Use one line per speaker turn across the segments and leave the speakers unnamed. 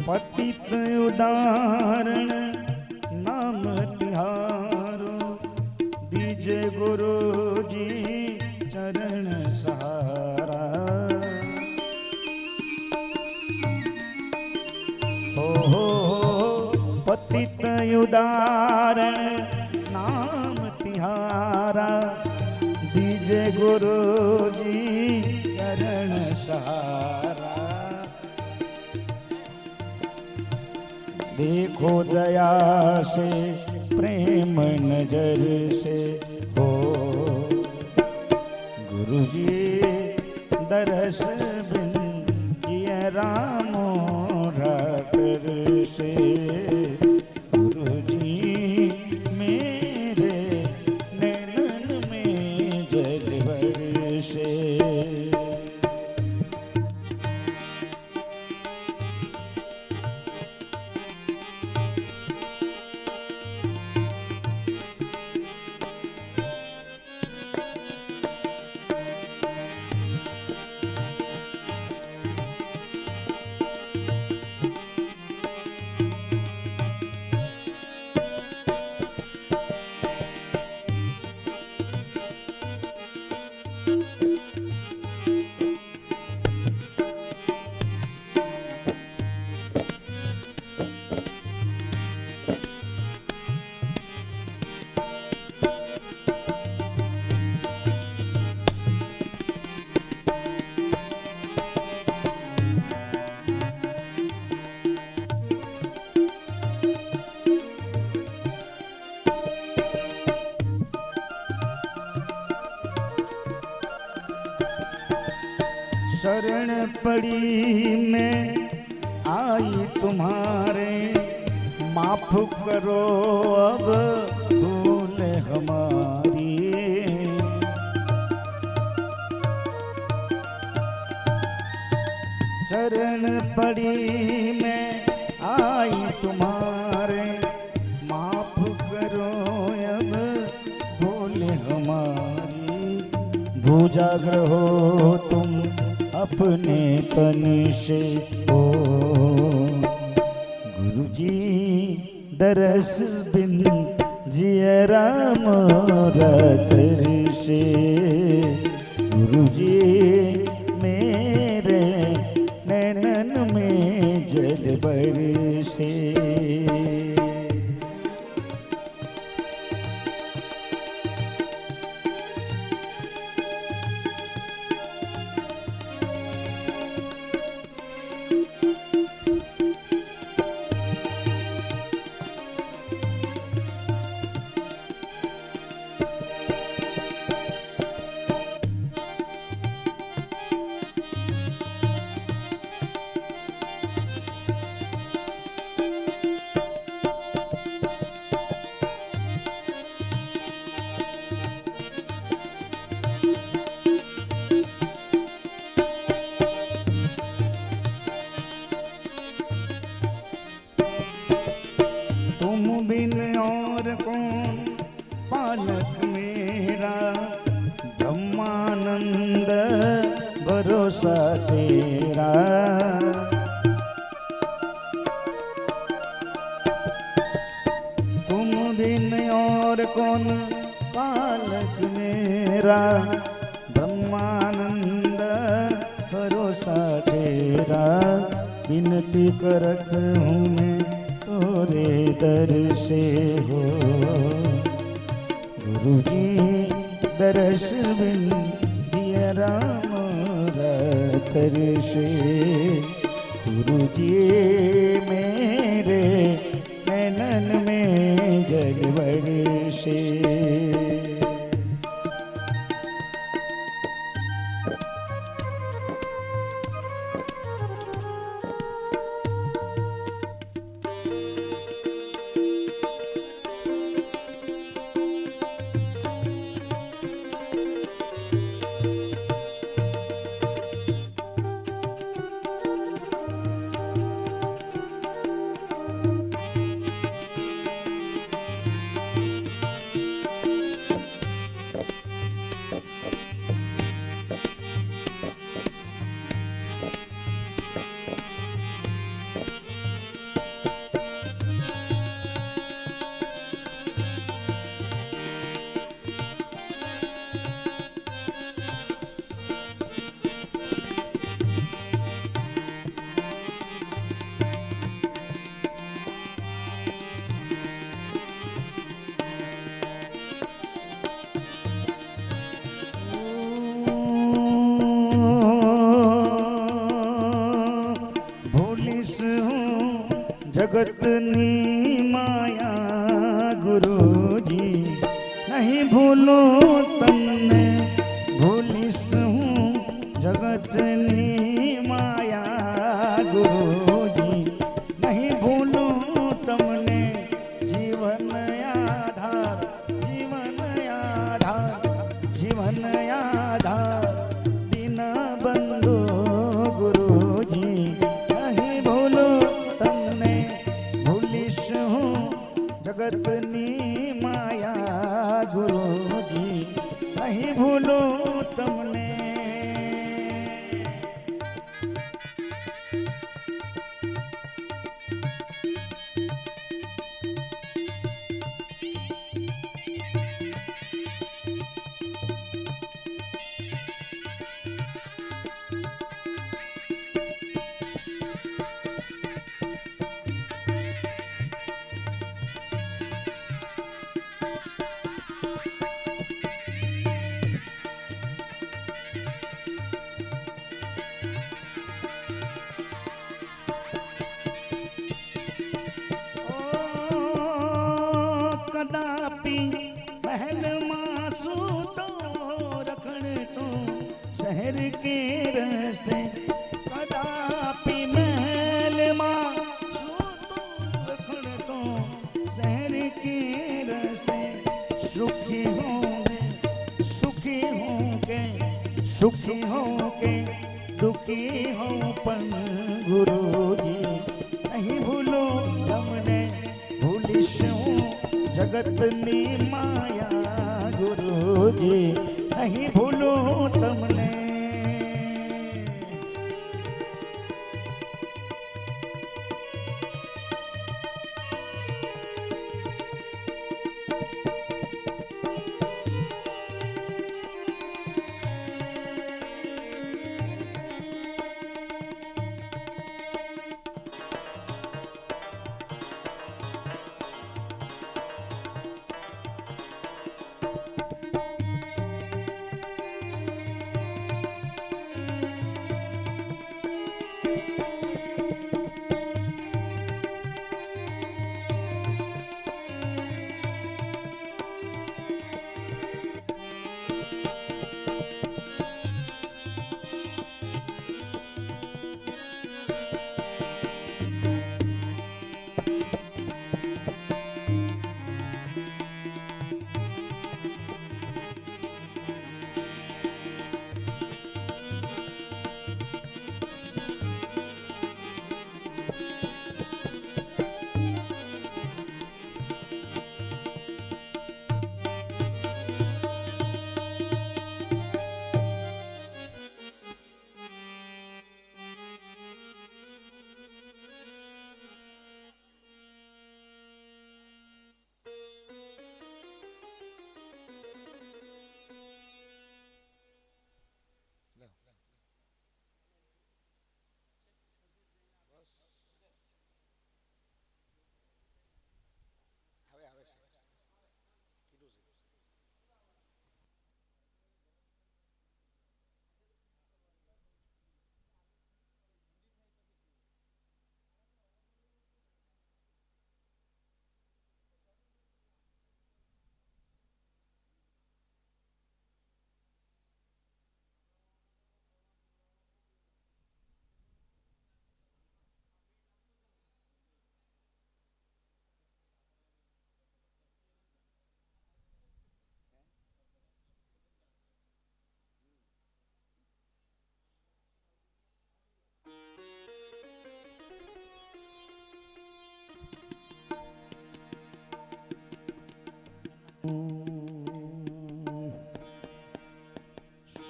पतित उदाहरण नाम तिहारो, दीजे गुरु जी चरण सहारा। हो पतित उदाहरण नाम तिहारा, दीजे गुरु जी चरण सहारा। देखो दया से प्रेम नजर से हो गुरु जी दरस बिन जिया रामो राकर से। गुरु जी मेरे नैनन में जल बरसे। शरण पड़ी मैं आई तुम्हारे, माफ करो अब भूल हमारी। शरण पड़ी मैं आई तुम्हारे, माफ करो अब भूल हमारी। भूजाग्र हो तुम अपने तन से हो गुरु जी दरस बिन जिया राम रातर से। गुरु जी मेरे नैनन में जल बरसे। बिन और कौन पालक मेरा, ब्रह्मानंद भरोसा तेरा। तुम बिन और कौन पालक मेरा, ब्रह्मानंद भरोसा तेरा। विनती करत हूँ मैं तोरे दर से हो गुरु जी दरस बिन जिया राम रातर से। गुरु जी मेरे नैनन में जल बरसे। જગતની માયા ગુરુજી નહીં ભૂલું તમને ભૂલીશ હું જગતની માયા ગુરુજી નહીં ભૂલું તમને જીવન આધાર જીવન આધાર જીવન આધાર દિન બંધુ ગુરુજી નહીં ભૂલું તમને ભૂલીશ હું જગતની માયા ગુરુજી નહીં ભૂલું તમને કદાપી મહેલમાં સૂતો રખડતો શહેર કે રસ્તે કદાપી મહેલમાં સૂતો રખડતો શહેર કે રસ્તે સુખી હોं के सुखी हों के दुखी हों પણ ગુરુજી નહીં ભૂલો તમને ભૂલીશ હું જગતની માયા ગુરુજી નહીં ભૂલો તમને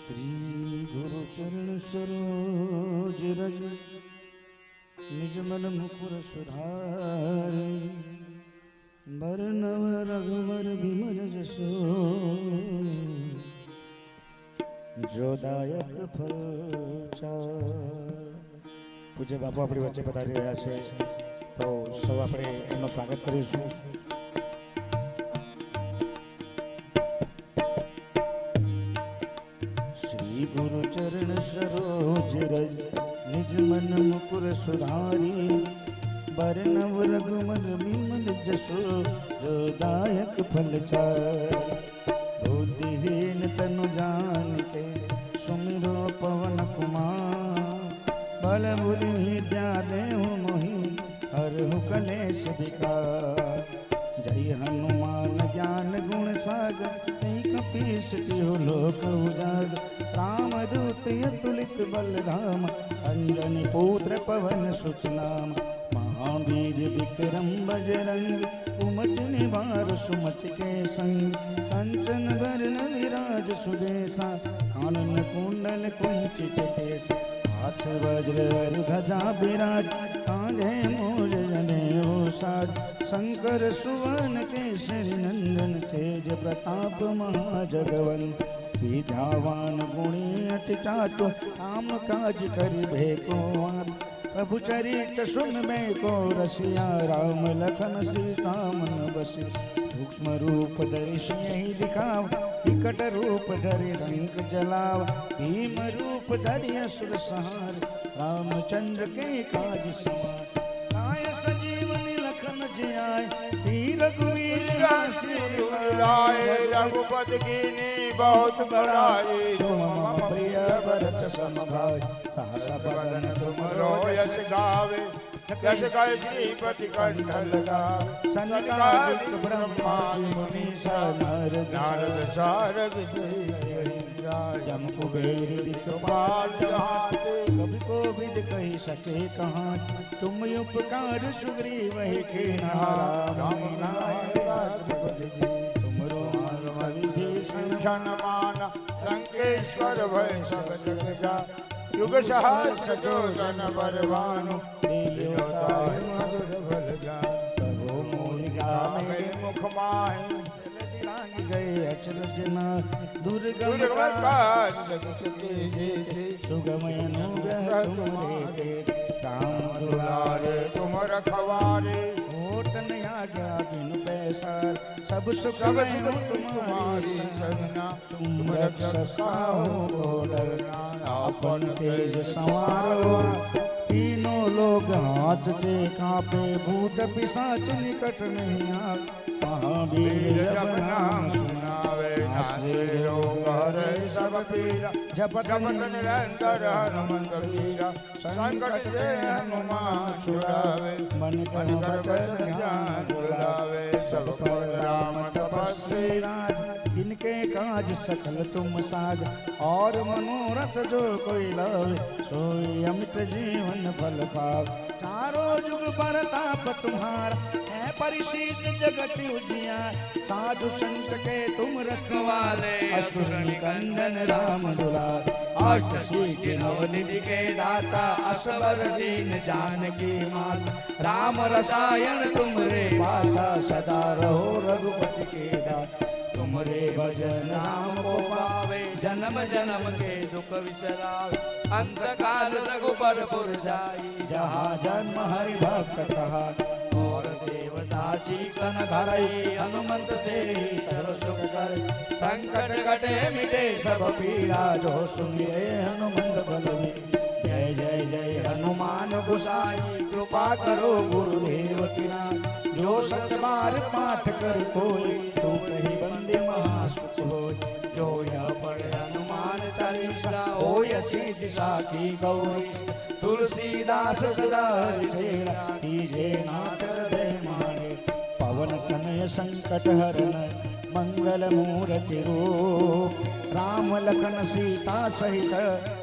श्री गुरु चरण सरोज रज निज मन मुकुर सुधारे बरनव रघुवर विमल जसो जोदायक फल पूज्य बापू अपनी वच्चे पधारी रह्या छे तो सौ આપણે એમનું સ્વાગત કરીશું। श्री गुरु चरण सरोज रज निज मन मुकुर सुधारी बरन नव रघुवर बिमल जसो जो दायक फल चार। बुद्धिहीन तनु जान के सुमिरो पवन कुमार। बल बुद्धि विद्या देहु मोहि हरहु कलेश विकार। जय हनुमान ज्ञान गुण सागर कपीश तिहु लोक उजागर। रामदूत अतुलित बलधाम अंजनी पुत्र पवन सुत नाम। महावीर विक्रम बजरंग कुमति निवार सुमति के संग। कंचन बरन विराज सुदेशा कानन कुंडल कुंचित केश। हाथ वज्र ध्वजा विराज कांधे मूज जनेऊ साज। शंकर सुवन केसरी नंदन तेज प्रताप महाजगवन। विद्यावान गुणी अति चातुर काम काज करिबे को आतुर। प्रभु चरित सुनबे को रसिया राम लखन सीता मन बसिया। सूक्ष्म रूप धरि सिंह दिखाव विकट रूप धरि लंक जलाव। भीम रूप धरि असुर संहार रामचंद्र के काज सवार। काय सजीवनी लखन जियाय रघुवीर राय। रघुपति कीन्ही बहुत बड़ाई तुम मम प्रिय भरत सम भाई। सहस बदन तुमरो यश गावे यश गाय श्रीपति कंठ लगावे। सनकादिक ब्रह्मादि मुनीसा नारद शारद जम कुबेर दिखपाल जाते। कभी को विद कही सके कहाँ तुम उपकार सुग्रीव के नारा। तुमरो विभीषण माना लंकेश्वर भय सब जग जा। युग सहस्र जोजन बलवानु मधुर बल जान। प्रभु मोहि गावे मुख माहि गए अचरज न। दुर्गम काज जगत के जेते सुगम अनुग्रह तुम्हारे। राम दुलारे तुम रखवारे होत न आज्ञा बिनु पैसार। सब सुख तुम्हारी सरना तुम रक्षा हो डरना। आपन तेज संवारो तीनों लोग हाथ के कांपे। भूत पिशाच निकट नहीं आवे। महावीर जब नाम सुनावे नासे रोग हरै सब पीरा। जपत निरंतर हनुमंत वीरा। संकट ते हनुमान छुड़ावे मन कर वचन ध्यान बुलावे। सब पर राम तपस्वी राज जिनके काज सकल तुम साज। और मनोरथ जो कोई लावे सोई अमित जीवन फल पावे। चारों जुग परताप तुम्हारा है परिशीष जगत उजियार। साधु संत के तुम रखवाले असुर निकंदन राम दुलार। अष्ट सिद्धि नवनिधि के दाता असबर दीन जानकी माता। राम रसायन तुमरे पासा सदा रहो रघुपति के दाता। तुमरे भजन नाम को पावे जन्म जन्म के दुख विसरावे। अंत काल रघुबर पुर जाई जहाँ जन्म हरि भक्त कहा। और देवता चिकन धरई हनुमंत से सर्व सुख करे। संकट कटे मिटे सब पीड़ा जो सुनिए हनुमंत बलवीर। जय जय जय हनुमान गोसाई कृपा करो गुरुदेव की नाम। जो सत बार पाठ कर कोई तो कही बंदे महासुख होय। जो यह पढ़े हनुमान चालीसा होय सिद्धि साखी गौरी। तुलसीदास सदा हरिचेरा कीजे नाथ हृदय माने। पवन कनय संकट हरन मंगल मूर्ति रूप। राम लखन सीता सहित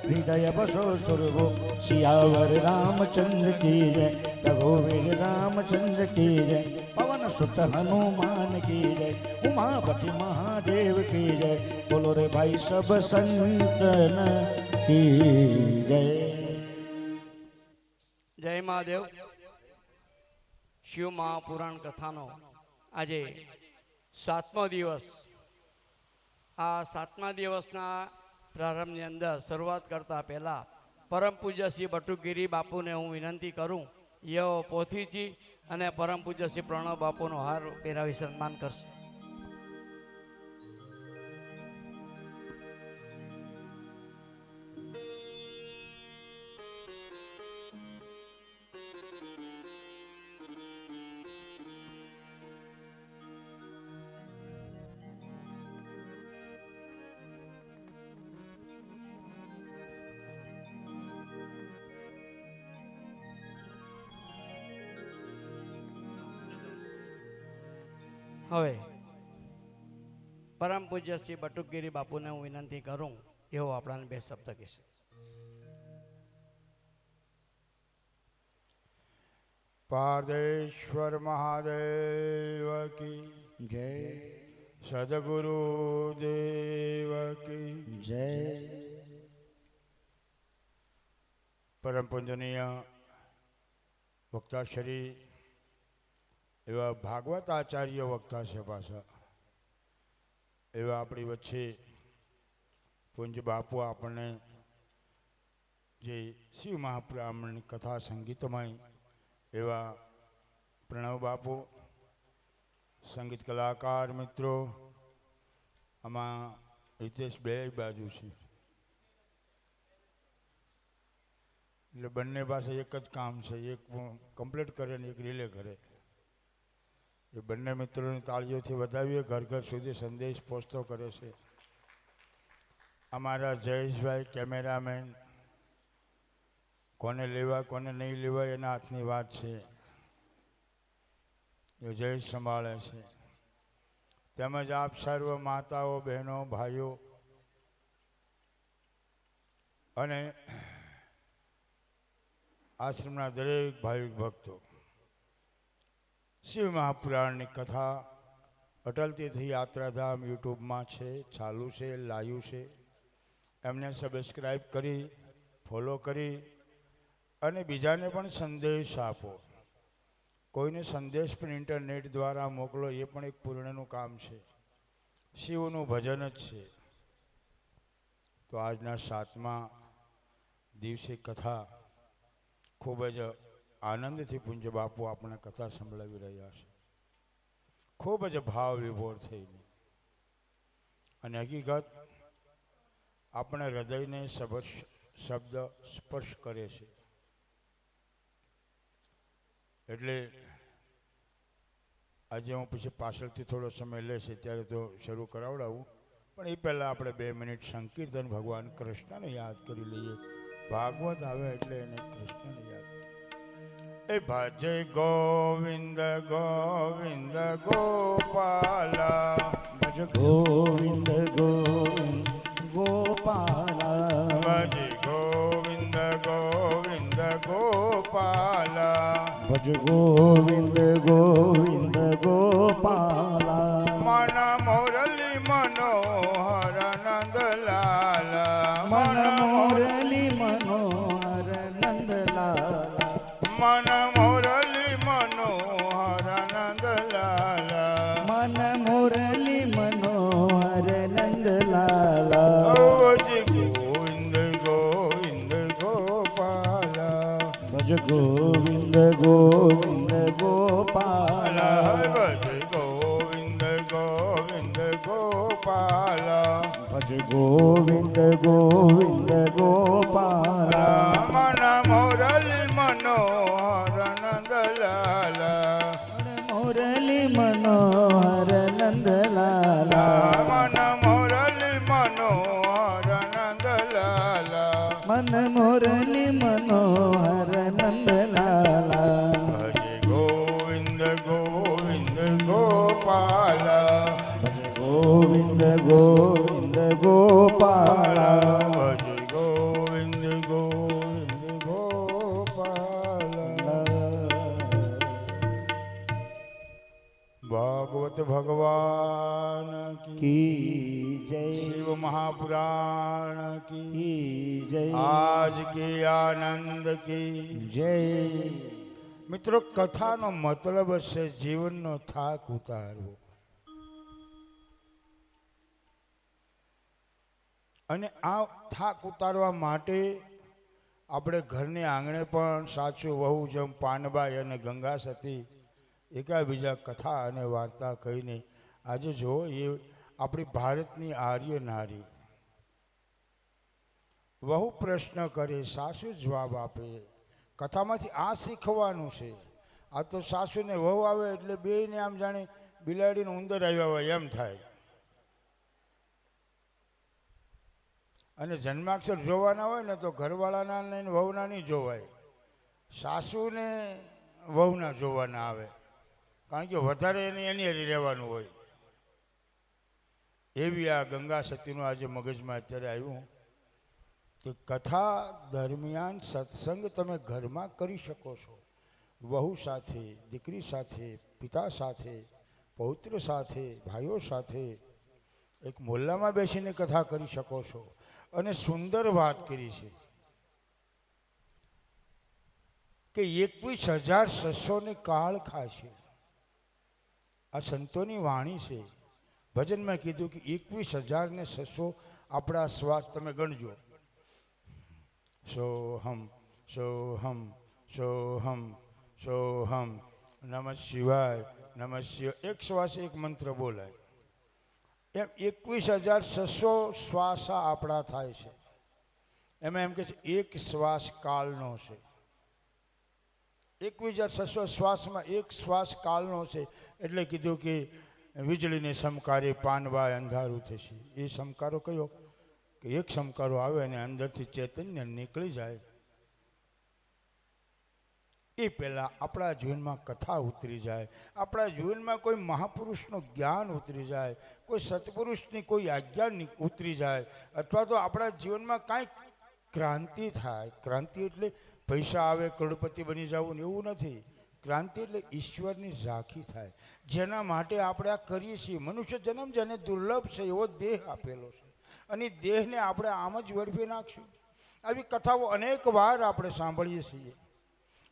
हृदय बसो सुरभूप। सियावर रामचंद्र की जय रघुवीर रामचंद्र की जय। पवन सुत हनुमान की जय उमापति महादेव की जय। बोलो रे भाई सब संतन की जय।
जय महादेव। शिव महापुराण कथानो આજે 7મો દિવસ। આ 7મા દિવસના પ્રારંભની અંદર શરૂઆત કરતા પહેલા પરમ પૂજ્ય શ્રી બટુગીરી બાપુને હું વિનંતી કરું યો પોથીજી અને પરમ પૂજ્ય શ્રી પ્રણવ બાપુનો હાર પહેરાવી સન્માન કરશે। હવે પરમ પૂજ્ય શ્રી બટુકગીરી બાપુને હું વિનંતી કરું એવો આપણાને બે શબ્દ કહેશે.
પારદેશ્વર મહાદેવ કી
જય
સદગુરુ દેવ કી
જય
પરમ પૂજનીય વક્તાશ્રી એવા ભાગવત આચાર્ય વક્તા છે પાછા એવા આપણી વચ્ચે પૂંજ બાપુ આપણને જે શિવ મહાપુરાણની કથા સંગીતમય એવા પ્રણવ બાપુ, સંગીત કલાકાર મિત્રો, આમાં હિતેશ બે બાજુ છે એટલે બંને પાસે એક જ કામ છે, એક કમ્પ્લીટ કરે ને એક રિલે કરે. એ બંને મિત્રોની તાળીઓથી વધાવીએ, ઘર ઘર સુધી સંદેશ પહોંચતો કરે છે. અમારા જયેશભાઈ કેમેરામેન, કોને લેવા કોને નહીં લેવા એના હાથની વાત છે, એ જયેશ સંભાળે છે. તેમજ આપ સર્વ માતાઓ, બહેનો, ભાઈઓ અને આશ્રમના દરેક ભાવિક ભક્તો, શિવ મહાપુરાણની કથા અટલ તીર્થ યાત્રાધામ યુટ્યુબમાં છે, ચાલુ છે, લાઈવ છે. એમને સબસ્ક્રાઈબ કરી, ફોલો કરી અને બીજાને પણ સંદેશ આપો. કોઈને સંદેશ પણ ઇન્ટરનેટ દ્વારા મોકલો, એ પણ એક પૂર્ણનું કામ છે, શિવનું ભજન જ છે. તો આજના 7મા દિવસે કથા ખૂબ જ આનંદથી પૂજ્ય બાપુ આપણે કથા સંભળાવી રહ્યા છે, ખૂબ જ ભાવ વિભોર થઈને. અને હકીકત આપણે હૃદયને શબ્દ સ્પર્શ કરે છે. એટલે આજે હું પછી પાછળથી થોડો સમય લેશે ત્યારે તો શરૂ કરાવડાવું, પણ એ પહેલાં આપણે 2 મિનિટ સંકીર્તન ભગવાન કૃષ્ણને યાદ કરી લઈએ. ભાગવત આવે એટલે એને કૃષ્ણને યાદ. એ ભજ ગોવિંદ ગોવિંદ ગોપાલ,
ભજ ગોવિંદ ગોવિંદ ગોપાલ,
ભજ ગોવિંદ ગોવિંદ ગોપાલ,
ભજ ગોવિંદ ગોવિંદ ગોપાલ,
મન મોરલી મનોહર નંદલાલ,
મન મોરલી મનોહર નંદલાલ,
મન મોરલી મનોહર નંદલાલ,
મન મોરલી મનોહર નંદલાલ,
ગોવિંદ ગોવિંદ ગોપાલ,
ભજ ગોવિંદ ગોવિંદ ગોપાલ,
ભજ ગોવિંદ ગોવિંદ ગોપાલ,
ભજ ગોવિંદ ગોવિંદ ગોપાલ,
મન મોરલી મનોહર નંદલાલ,
મોરલી મનોહર નંદલાલ,
મન મોરલી મનોહર નંદલાલ,
મન મોરલી મનોહર નંદલાલ,
ભજ ગોવિંદ ગોવિંદ ગોપાલ,
ભજ ગોવિંદ ગોવિંદ ગોપાલ,
ભજ ગોવિંદ ગોવિંદ ગોપાલ. ભાગવત ભગવાન કી,
કી જય,
શિવ મહાપુરાણ કી,
કી જય,
આજ કી આનંદ કી
જય.
મિત્રો, કથાનો મતલબ છે જીવનનો થાક ઉતારવો. અને આ થાક ઉતારવા માટે આપણે ઘરની આંગણે પણ સાચું વહુ જેમ પાનબાઈ અને ગંગા સતી એકાબીજા કથા અને વાર્તા કહીને આજે જો એ આપણી ભારતની આર્ય નારી વહુ પ્રશ્ન કરે, સાસુ જવાબ આપે. કથામાંથી આ શીખવાનું છે. આ તો સાસુને વહુ આવે એટલે બેયને આમ જાણે બિલાડીને ઉંદર આવ્યા હોય એમ થાય. અને જન્માક્ષર જોવાના હોય ને તો ઘરવાળાના ને વહુના નહીં જોવાય, સાસુને વહુના જોવાના આવે. કારણ કે વધારે એને એની હારે રહેવાનું હોય. એવી આ ગંગા સતીનું આજે મગજમાં અત્યારે આવ્યું કે કથા દરમિયાન સત્સંગ તમે ઘરમાં કરી શકો છો, વહુ સાથે, દીકરી સાથે, પિતા સાથે, પૌત્ર સાથે, ભાઈઓ સાથે, એક મોહલ્લામાં બેસીને કથા કરી શકો છો. અને સુંદર વાત કરી છે કે 21,600 ને કાળ ખાશે. આ સંતોની વાણી છે. ભજનમાં કીધું કે 21,600 આપણા શ્વાસ તમે ગણજો. સોહમ સોહમ સોહમ સોહમ નમઃ શિવાય નમઃ શિવાય. એક શ્વાસ એક મંત્ર બોલાય. એમ 21,600 શ્વાસ આપણા થાય છે. એમાં એમ કે છે એક શ્વાસ કાળનો છે. 21,600 શ્વાસમાં એક શ્વાસ કાળનો છે. એટલે કીધું કે વીજળીને સમકારે પાનવાય અંધારું થશે. એ સમકારો કયો કે એક સમકારો આવે અને અંદરથી ચૈતન્ય નીકળી જાય એ પહેલાં આપણા જીવનમાં કથા ઉતરી જાય, આપણા જીવનમાં કોઈ મહાપુરુષનું જ્ઞાન ઉતરી જાય, કોઈ સત્પુરુષની કોઈ આજ્ઞા ઉતરી જાય, અથવા તો આપણા જીવનમાં કાંઈક ક્રાંતિ થાય. ક્રાંતિ એટલે પૈસા આવે કરોડપતિ બની જવું ને એવું નથી. ક્રાંતિ એટલે ઈશ્વરની ઝાંખી થાય. જેના માટે આપણે આ કરીએ છીએ. મનુષ્ય જન્મ જેને દુર્લભ છે એવો દેહ આપેલો છે અને દેહને આપણે આમ જ વેડફી નાખશું. આવી કથાઓ અનેક વાર આપણે સાંભળીએ છીએ.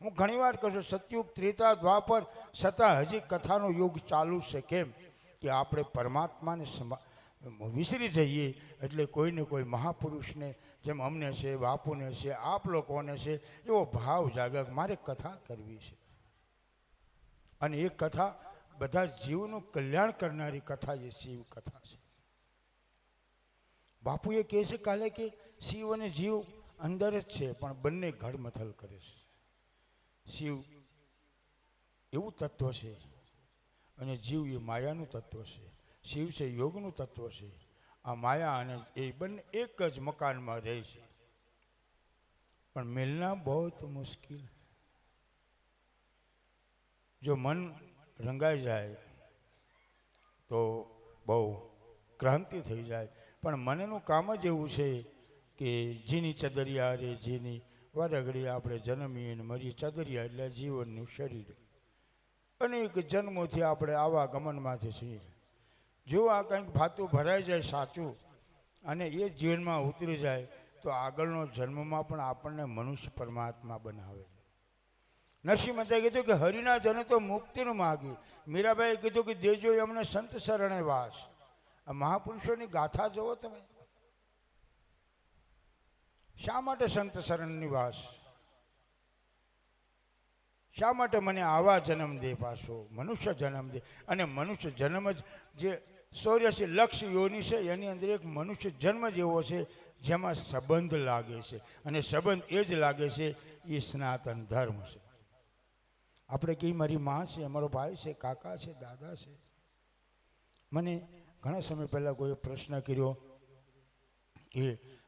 હું ઘણીવાર કહું છું સતયુગ, ત્રેતા, દ્વાપર છતાં હજી કથાનો યુગ ચાલુ છે. કેમ કે આપણે પરમાત્માને વિસરી જઈએ એટલે કોઈને કોઈ મહાપુરુષને જેમ અમને છે, બાપુને છે, આપ લોકોને છે એવો ભાવ જાગે મારે કથા કરવી છે. અને એ કથા બધા જીવનું કલ્યાણ કરનારી કથા એ શિવ કથા છે. બાપુએ કહે છે કાલે કે શિવ અને જીવ અંદર જ છે પણ બંને ઘડમથલ કરે છે. શિવ એવું તત્વ છે અને જીવ એ માયાનું તત્વ છે. શિવ છે યોગનું તત્વ છે. આ માયા અને એ બંને એક જ મકાનમાં રહે છે પણ મિલના બહુ મુશ્કેલ. જો મન રંગાઈ જાય તો બહુ ક્રાંતિ થઈ જાય. પણ મનનું કામ જ એવું છે કે જીની ચદરિયા રે જીની વારઘડી આપણે જન્મીએ ને મરીએ. ચદરિયા એટલે જીવનનું શરીર. અનેક જન્મોથી આપણે આવા ગમનમાંથી છીએ. જો આ કંઈક ભાતું ભરાઈ જાય સાચું અને એ જીવનમાં ઉતરી જાય તો આગળનો જન્મમાં પણ આપણને મનુષ્ય પરમાત્મા બનાવે. નરસિંહ મહેતાએ કીધું કે હરિના જને તો મુક્તિનું માગી. મીરાબાઈએ કીધું કે દેજો અમને સંત શરણે વાસ. આ મહાપુરુષોની ગાથા જુઓ તમે. શા માટે સંત શરણની વાસ? શા માટે મને આવા જન્મ દે પાછો મનુષ્ય જન્મ દે? અને મનુષ્ય જન્મ જ જે 84 લક્ષ યોની છે એની અંદર એક મનુષ્ય જન્મ જ એવો છે જેમાં સંબંધ લાગે છે. અને સંબંધ એ જ લાગે છે એ સનાતન ધર્મ છે. આપણે કઈ મારી મા છે, અમારો ભાઈ છે, કાકા છે, દાદા છે. મને ઘણા સમય પહેલાં કોઈ પ્રશ્ન કર્યો કે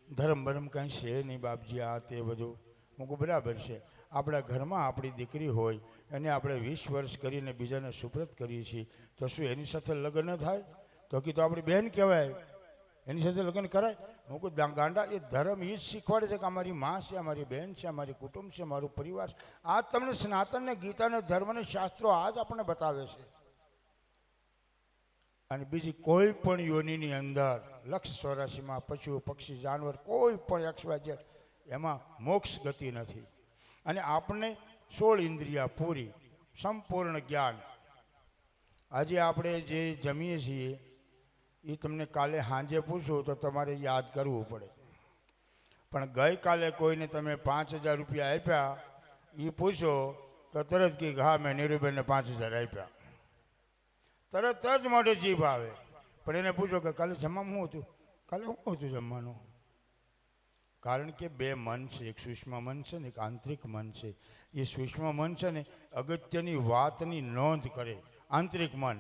ધર્મ બરમ કાંઈ છે નહીં બાપજી, આ તે બધું. હું કહું બરાબર છે. આપણા ઘરમાં આપણી દીકરી હોય એને આપણે 20 વર્ષ કરીને બીજાને સુપ્રત કરીએ છીએ તો શું એની સાથે લગ્ન ન થાય? તો કીધું આપણી બહેન કહેવાય, એની સાથે લગ્ન કરાય? હું કહું ગાંડા, એ ધર્મ એ જ શીખવાડે છે કે અમારી મા છે, અમારી બહેન છે, અમારી કુટુંબ છે, મારું પરિવાર છે. આ તમને સનાતનને, ગીતાને, ધર્મને, શાસ્ત્રો આ જ આપણને બતાવે છે. અને બીજી કોઈ પણ યોનિની અંદર 184માં પશુ, પક્ષી, જાનવર કોઈ પણ XYZ એમાં મોક્ષ ગતિ નથી. અને આપણને 16 ઇન્દ્રિયા પૂરી, સંપૂર્ણ જ્ઞાન. આજે આપણે જે જમીએ છીએ એ તમને કાલે સાંજે પૂછો તો તમારે યાદ કરવું પડે. પણ ગઈકાલે કોઈને તમે 5,000 રૂપિયા આપ્યા એ પૂછો તો તરત કે હા મેં નીરુબેનને 5,000 આપ્યા. તરત જ મોઢે જીભ આવે. પણ એને પૂછો કે કાલે જમવામાં શું હતું? કાલે શું હતું જમવાનું? કારણ કે બે મન છે, એક સૂક્ષ્મ મન છે ને એક આંતરિક મન છે. એ સૂક્ષ્મ મન છે ને અગત્યની વાતની નોંધ કરે, આંતરિક મન.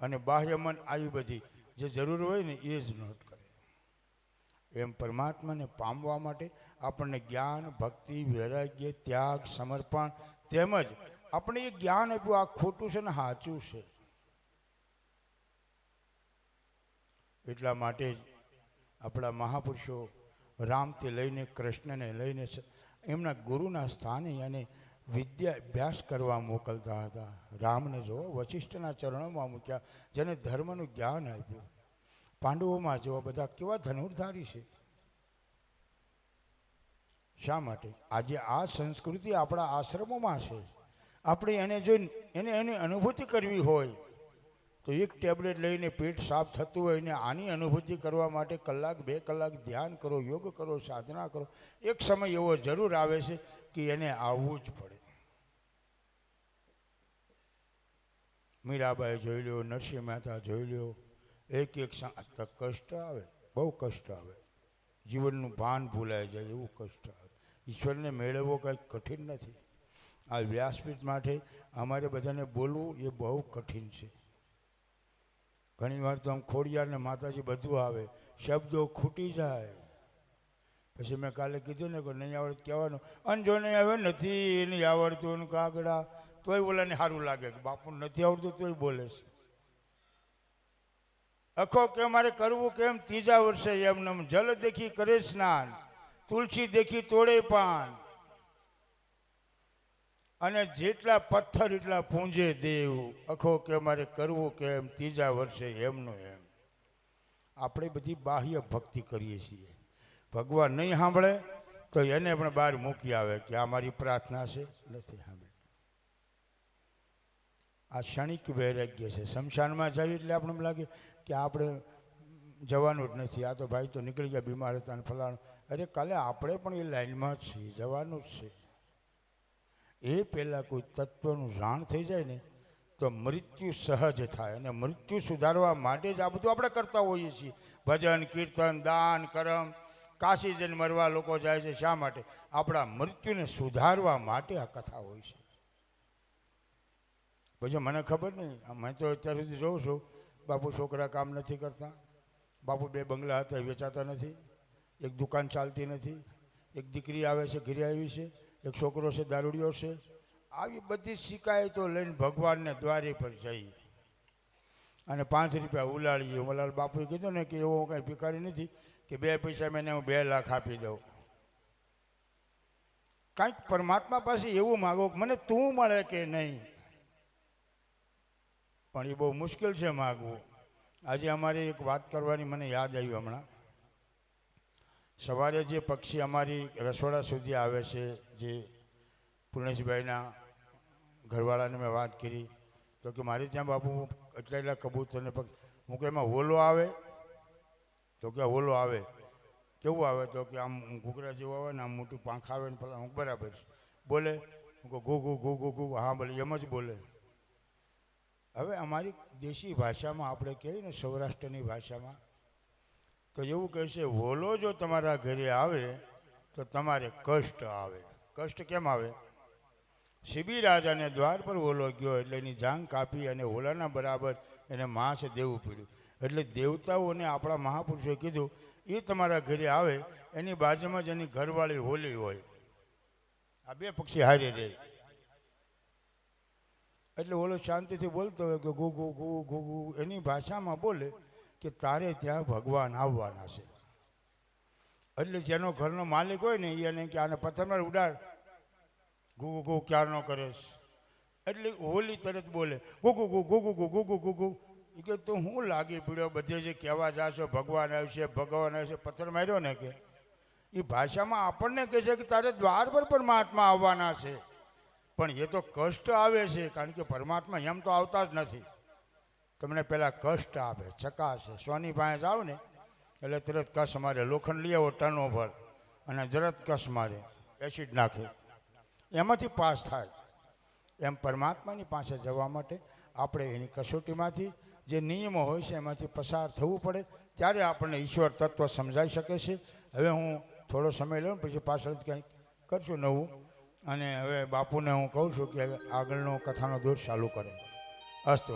અને બાહ્ય મન આવી બધી જે જરૂર હોય ને એ જ નોટ કરે. એમ પરમાત્માને પામવા માટે આપણને જ્ઞાન, ભક્તિ, વૈરાગ્ય, ત્યાગ, સમર્પણ તેમજ આપણે એ જ્ઞાન આપ્યું આ ખોટું છે ને સાચું છે. એટલા માટે જ આપણા મહાપુરુષો રામથી લઈને કૃષ્ણને લઈને એમના ગુરુના સ્થાને અને વિદ્યા અભ્યાસ કરવા મોકલતા હતા. રામને જો વશિષ્ઠના ચરણોમાં મૂક્યા, જેને ધર્મનું જ્ઞાન આપ્યું. પાંડવોમાં જો બધા કેવા ધનુર્ધારી છે. શા માટે? આજે આ સંસ્કૃતિ આપણા આશ્રમોમાં છે. આપણે એને જો એની અનુભૂતિ કરવી હોય તો એક ટેબ્લેટ લઈને પેટ સાફ થતું હોય ને આની અનુભૂતિ કરવા માટે કલાક 2 કલાક ધ્યાન કરો, યોગ કરો, સાધના કરો. એક સમય એવો જરૂર આવે છે કે એને આવવું જ પડે. મીરાબાઈ જોઈ લ્યો, નરસિંહ મહેતા જોઈ લ્યો, એક કષ્ટ આવે, બહુ કષ્ટ આવે. જીવનનું ભાન ભૂલાઈ જાય એવું કષ્ટ આવે. ઈશ્વરને મેળવવો કંઈક કઠિન નથી. આ વ્યાસપીઠ માટે અમારે બધાને બોલવું એ બહુ કઠિન છે. ઘણી વાર તો આમ ખોડિયાર ને માતાજી બધું આવે, શબ્દો ખૂટી જાય. પછી મેં કાલે કીધું ને કે નહીં આવડતું કહેવાનું, અને જો નહીં આવે નથી નહીં આવડતું કાગડા, તોય બોલાને સારું લાગે કે બાપુ નથી આવડતું તોય બોલે છે. અખો કે મારે કરવું કેમ 3જા વર્ષે એમને જલ દેખી કરે સ્નાન, તુલસી દેખી તોડે પાન, અને જેટલા પથ્થર એટલા પૂંજે દેવ. અખો કે મારે કરવું કેમ 3જા વર્ષે એમનું એમ. આપણે બધી બાહ્ય ભક્તિ કરીએ છીએ. ભગવાન નહીં સાંભળે તો એને પણ બહાર મૂકી આવે કે આ મારી પ્રાર્થના છે, નથી સાંભળે. આ ક્ષણિક વૈરાગ્ય છે. શમશાનમાં જઈએ એટલે આપણે એમ લાગે કે આપણે જવાનું જ નથી. આ તો ભાઈ તો નીકળી ગયા, બીમાર હતા ને ફલાણું. અરે કાલે આપણે પણ એ લાઈનમાં જ છીએ, જવાનું જ છે. એ પહેલાં કોઈ તત્વનું જાણ થઈ જાય ને તો મૃત્યુ સહજ થાય. અને મૃત્યુ સુધારવા માટે જ આ બધું આપણે કરતા હોઈએ છીએ. ભજન, કીર્તન, દાન, કરમ. કાશી જઈને મરવા લોકો જાય છે. શા માટે? આપણા મૃત્યુને સુધારવા માટે આ કથા હોય છે. પછી મને ખબર નહીં, મેં તો અત્યાર સુધી જોઉં છું, બાપુ છોકરા કામ નથી કરતા, બાપુ 2 બંગલા હતા વેચાતા નથી, એક દુકાન ચાલતી નથી, એક દીકરી આવે છે ઘરે આવી છે, એક છોકરો છે દારૂડિયો છે. આવી બધી શિકાયતો લઈને ભગવાનને દ્વારે પર જઈએ અને 5 રૂપિયા ઉલાળીએ. મલાલ બાપુએ કીધું ને કે એવો કાંઈ ભિખારી નથી કે 2 પૈસા મેં હું 2 લાખ આપી દઉં. કાંઈક પરમાત્મા પાસે એવું માગો કે મને તું મળે કે નહીં. પણ એ બહુ મુશ્કેલ છે માગવું. આજે અમારે એક વાત કરવાની મને યાદ આવી હમણાં. સવારે જે પક્ષી અમારી રસોડા સુધી આવે છે, જે પૂર્ણેશભાઈના ઘરવાળાને મેં વાત કરી તો કે મારે ત્યાં બાપુ એટલા કબૂતરને હું કે એમાં હોલો આવે? તો કે હોલો આવે. કેવું આવે? તો કે આમ ઘૂઘરા જેવું આવે ને આમ મોટું પાંખ આવે ને પેલા. હું બરાબર છે. બોલે? હું કહું ઘૂ ઘૂ ઘૂ ઘૂ ઘૂ. હા બોલે, એમ જ બોલે. હવે અમારી દેશી ભાષામાં આપણે કહીએ ને, સૌરાષ્ટ્રની ભાષામાં, તો એવું કહે છે હોલો જો તમારા ઘરે આવે તો તમારે કષ્ટ આવે. કષ્ટ કેમ આવે? શિબી રાજાને દ્વાર પર હોલો ગયો એટલે એની જાંઘ કાપી અને હોલાના બરાબર એને માંસ દેવું પડ્યું. એટલે દેવતાઓને આપણા મહાપુરુષોએ કીધું એ તમારા ઘરે આવે એની બાજુમાં જ એની ઘરવાળી હોલી હોય, આ 2 પક્ષી હારે રહે. એટલે ઓલો શાંતિથી બોલતો હોય કે ગુ ગુ ગુ ગુ ગુ એની ભાષામાં બોલે કે તારે ત્યાં ભગવાન આવવાના છે. એટલે જેનો ઘરનો માલિક હોય ને એને કે આને પથ્થરમાં ઉડાડ, ગુ ગુ ગુ ક્યારનો કરે. એટલે હોલી તરત બોલે ગુ ગુ ગુ ગુ ગુ ગુ ગુ ગુ ગુ. એ કે તું હું લાગી પીડ્યો બધે જે કહેવા જાશો ભગવાન આવશે ભગવાન આવશે, પથ્થર માર્યો ને કે એ ભાષામાં આપણને કહે છે કે તારે દ્વાર પર પરમાત્મા આવવાના છે. પણ એ તો કષ્ટ આવે છે, કારણ કે પરમાત્મા એમ તો આવતા જ નથી. તમને પહેલાં કષ્ટ આપે, ચકાશે. સોની પાસે જાઓ ને એટલે તરત કસ મારે, લોખંડ લઈ આવો ટનો ભર અને તરત કસ મારે, એસિડ નાખે, એમાંથી પાસ થાય. એમ પરમાત્માની પાસે જવા માટે આપણે એની કસોટીમાંથી જે નિયમો હોય છે એમાંથી પસાર થવું પડે, ત્યારે આપણને ઈશ્વર તત્વ સમજાઈ શકે છે. હવે હું થોડો સમય લઉં પછી પાછળ કંઈક કરશું નવું. અને હવે બાપુને હું કહું છું કે આગળનો કથાનો દોર ચાલુ કરે. અસ્તુ.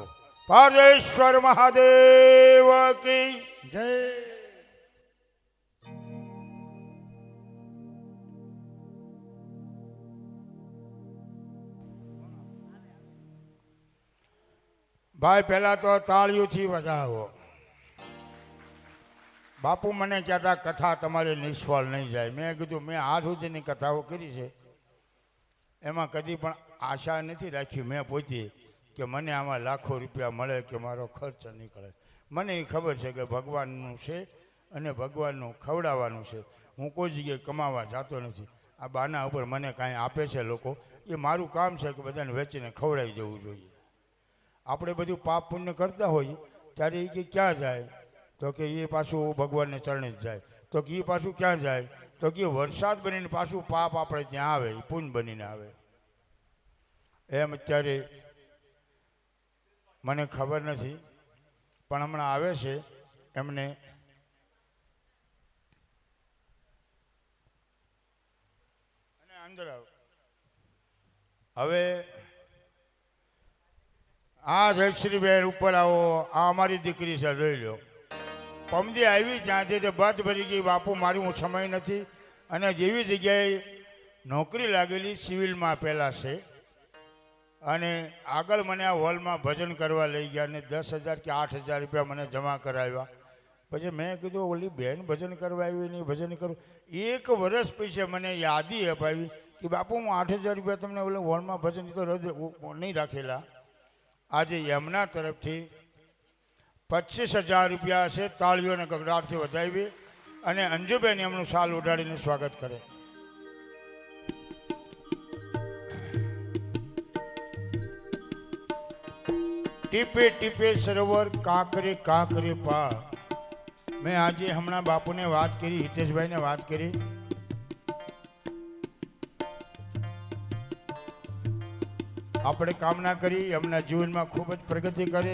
પાર્દેશ્વર મહાદેવ કી
જય.
ભાઈ પહેલા તો તાળીઓથી વધાવો. બાપુ મને કહેતા કથા તમારી નિષ્ફળ નહીં જાય. મેં કીધું મેં આજ સુધીની કથાઓ કરી છે એમાં કદી પણ આશા નથી રાખી મેં પોતે કે મને આમાં લાખો રૂપિયા મળે કે મારો ખર્ચ નીકળે. મને એ ખબર છે કે ભગવાનનું છે અને ભગવાનનું ખવડાવવાનું છે. હું કોઈ જગ્યાએ કમાવા જતો નથી. આ બાના ઉપર મને કાંઈ આપે છે લોકો, એ મારું કામ છે કે બધાને વેચીને ખવડાવી દેવું જોઈએ. આપણે બધું પાપ પુણ્ય કરતા હોઈએ ત્યારે એ કે ક્યાં જાય, તો કે એ પાછું ભગવાનને ચરણે જ જાય. તો કે એ પાછું ક્યાં જાય, તો કે વરસાદ બનીને પાછું પાપ આપણે ત્યાં આવે, એ પુણ્ય બનીને આવે. એમ અત્યારે મને ખબર નથી પણ હમણાં આવે છે એમને અને અંદર આવ. હવે આ જયશ્રીબેન ઉપર આવો. આ અમારી દીકરી છે, જોઈ લો. પમદી આવી ત્યાંથી તે બધ ભરી ગઈ. બાપુ મારી હું સમય નથી. અને જેવી જગ્યાએ નોકરી લાગેલી સિવિલમાં પહેલાં છે અને આગળ મને આ હોલમાં ભજન કરવા લઈ ગયા અને 10,000 કે 8,000 રૂપિયા મને જમા કરાવ્યા. પછી મેં કીધું ઓલી બેન ભજન કરવા આવી નહીં, ભજન કરવું. 1 વર્ષ પછી મને યાદી અપાવી કે બાપુ હું 8,000 રૂપિયા તમને ઓલે હોલમાં ભજન તો રદ નહીં રાખેલા. આજે એમના તરફથી 25,000 રૂપિયા છે. તાળીઓને ગગડાટથી વધાવી અને અંજુબેન એમનું શાલ ઉડાડીને સ્વાગત કરે. ટીપે ટીપે સરોવર કાંકરે કાંકરે પાળ. મેં આજે હમણાં બાપુને વાત કરી, હિતેશભાઈને વાત કરી. આપણે કામના કરી એમના જીવનમાં ખૂબ જ પ્રગતિ કરે,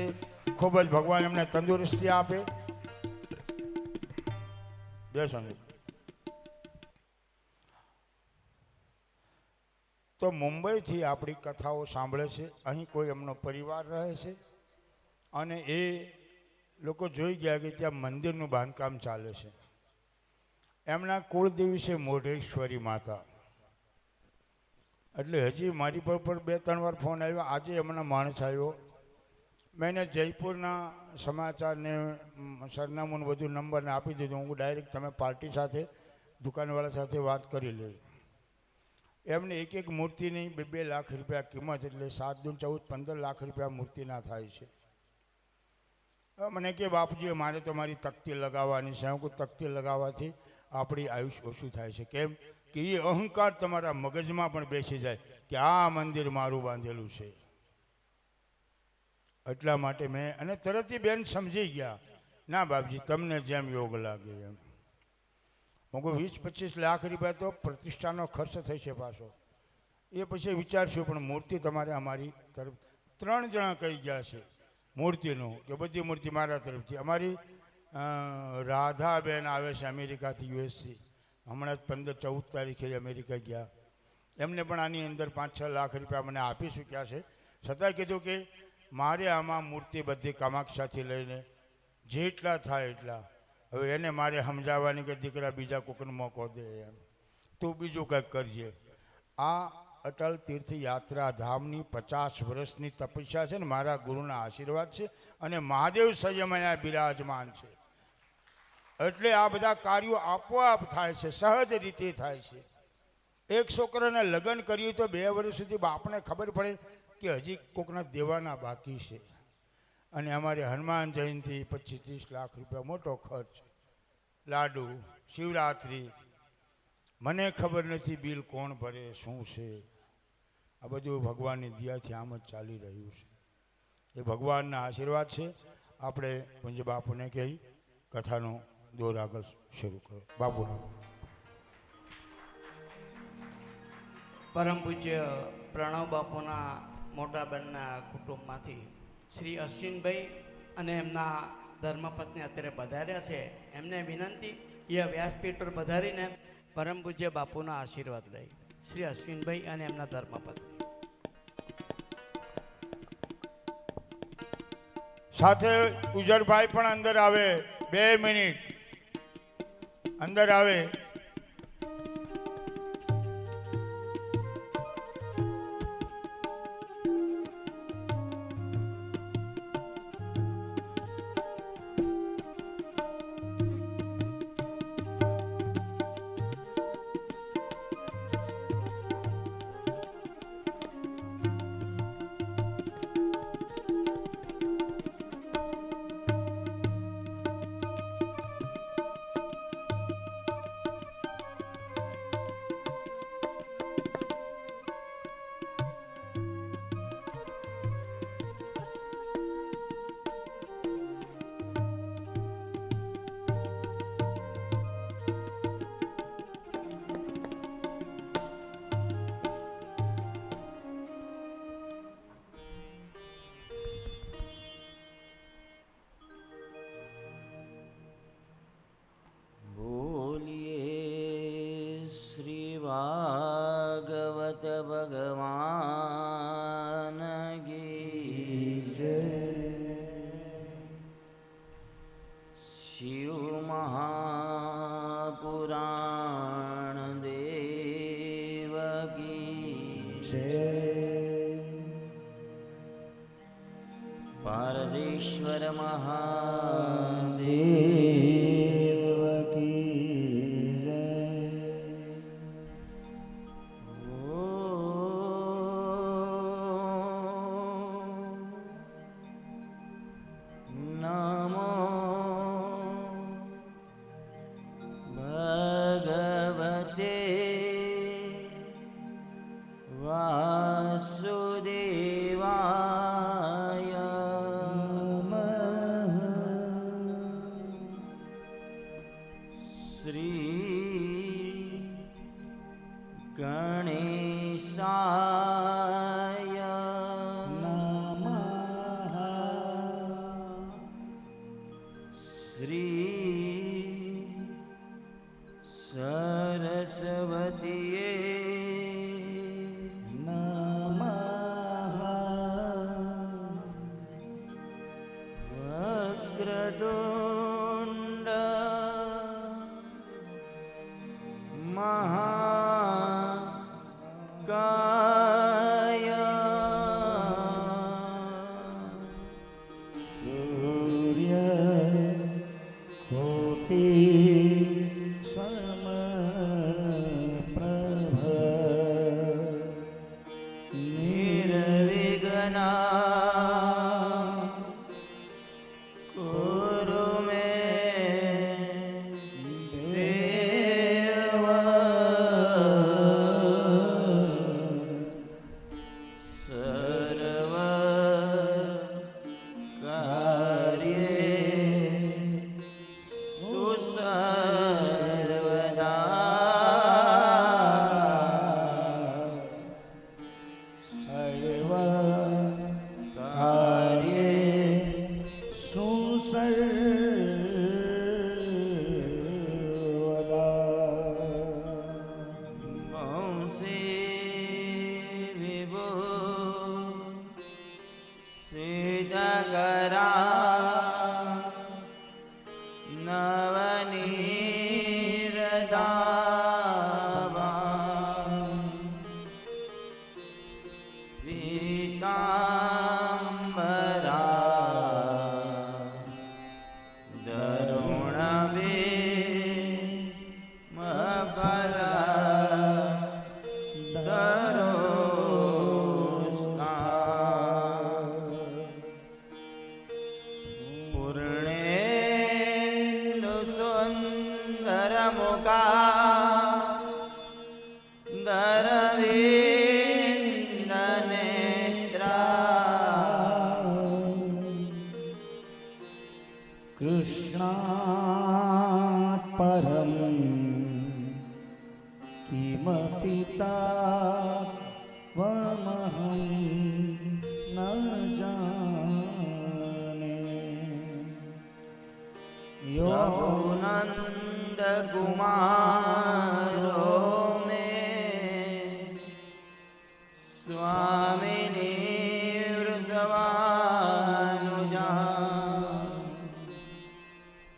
ખૂબ જ ભગવાન એમને તંદુરસ્તી આપે. બેસો. તો મુંબઈથી આપણી કથાઓ સાંભળે છે. અહીં કોઈ એમનો પરિવાર રહે છે અને એ લોકો જોઈ ગયા કે ત્યાં મંદિરનું બાંધકામ ચાલે છે. એમના કુળદેવી છે મોઢેશ્વરી માતા. એટલે હજી મારી પર 2-3 વાર ફોન આવ્યા. આજે એમના માણસ આવ્યો. મેં એને જયપુરના સમાચારને સરનામું બધું નંબરને આપી દીધું. હું ડાયરેક્ટ તમે પાર્ટી સાથે દુકાનવાળા સાથે વાત કરી લઈ. એમને એક મૂર્તિની 2 લાખ રૂપિયા કિંમત, એટલે 7 દૂન 14 15 લાખ રૂપિયા મૂર્તિના થાય છે. મને કે બાપુજી મારે તો મારી તકતી લગાવવાની છે. હું તકતી લગાવવાથી આપણી આયુષ્ય ઓછું થાય છે. કેમ કે એ અહંકાર તમારા મગજમાં પણ બેસી જાય કે આ મંદિર મારું બાંધેલું છે. એટલા માટે મેં, અને તરત બેન સમજી ગયા, ના બાપજી તમને જેમ યોગ લાગે એમ. હું કહું 20-25 લાખ રૂપિયા તો પ્રતિષ્ઠાનો ખર્ચ થશે પાછો, એ પછી વિચારશું. પણ મૂર્તિ તમારે અમારી તરફ 3 જણા કહી ગયા છે મૂર્તિનું, કે બધી મૂર્તિ મારા તરફથી. અમારી રાધાબેન આવે છે અમેરિકાથી, યુએસથી. હમણાં જ 15-14 તારીખે અમેરિકા ગયા. એમને પણ આની અંદર 5-6 લાખ રૂપિયા મને આપી ચૂક્યા છે. છતાં કીધું કે મારે આમાં મૂર્તિ બધી કામાક્ષાથી લઈને જેટલા થાય એટલા. હવે એને મારે સમજાવવાની કે દીકરા બીજા કોઈકને મોકો દે એમ, તું બીજું કંઈક કરજે. આ અટલ તીર્થયાત્રા ધામની 50 વર્ષની તપસ્યા છે ને, મારા ગુરુના આશીર્વાદ છે અને મહાદેવ સ્વયં અહીંયા બિરાજમાન છે. એટલે આ બધા કાર્યો આપોઆપ થાય છે, સહજ રીતે થાય છે. એક છોકરાને લગ્ન કરીએ તો 2 વર્ષ સુધી બાપને ખબર પડે કે હજી કોકના દેવાના બાકી છે. અને અમારે હનુમાન જયંતિ 25-30 લાખ રૂપિયા મોટો ખર્ચ, લાડુ, શિવરાત્રિ. મને ખબર નથી બિલ કોણ ભરે, શું છે. આ બધું ભગવાનની દયાથી આમ જ ચાલી રહ્યું છે. એ ભગવાનના આશીર્વાદ છે. આપણે પૂજ્ય બાપુને કહી કથાનો દોર આગળ શરૂ કરો. બાપુના
પરમ પૂજ્ય પ્રણવ બાપુના મોટા બેનના કુટુંબમાંથી શ્રી અશ્વિનભાઈ અને એમના ધર્મપત્ની અત્યારે પધાર્યા છે. એમને વિનંતી એ વ્યાસપીઠ પર પધારીને પરમ પૂજ્ય બાપુના આશીર્વાદ લઈ. શ્રી અશ્વિનભાઈ અને એમના ધર્મપત્ની
સાથે ઉજરભાઈ પણ અંદર આવે. 2 મિનિટ અંદર આવે.
પારદેશ્વર મહાદેવ
દેવ કી જય.
નમો ભગવતે વાસુદેવાય. શ્રી ગણેશાય શ્રી સરસ્વતીએ વક્રતુંડ મહાકાય.
સૂર્ય કોટિ સમપ્રભ
નિર્વિઘ્ના કુરુ મે દેવ. સર્વ કાર્યે સુસર્વદા.
સર્વ કાર્યે સુસર્વદા.
વંશી વિભુ સિદ્ધકરા નવનીરદાવા. પીતાંબરા દરુણવે મફલા દરોસ્તા. પૂર્ણેન્દુ સુંદર મુખા દરવિંદ નેત્રા.
કૃષ્ણાત પરમ કિમપિ તાવમહં ન જાને.
રઘુનંદ કુમારો મે સ્વામિની વૃષભાનુજા.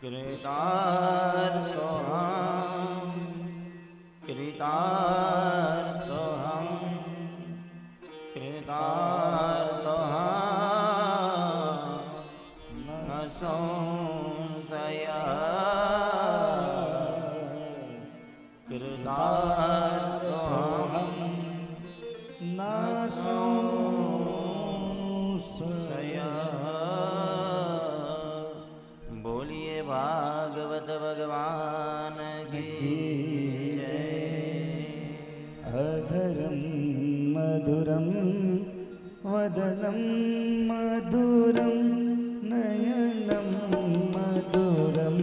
કૃતાર્થોહં કૃતાર્થોહં કૃતાર્થોહં ન સંશય. કૃતાર્થોહં
ન
સંશય. બોલીએ ભાગવત ભગવાન કી જય.
અધરમ મધુરમ વદનમ મધુરમ નયનમ મધુરમ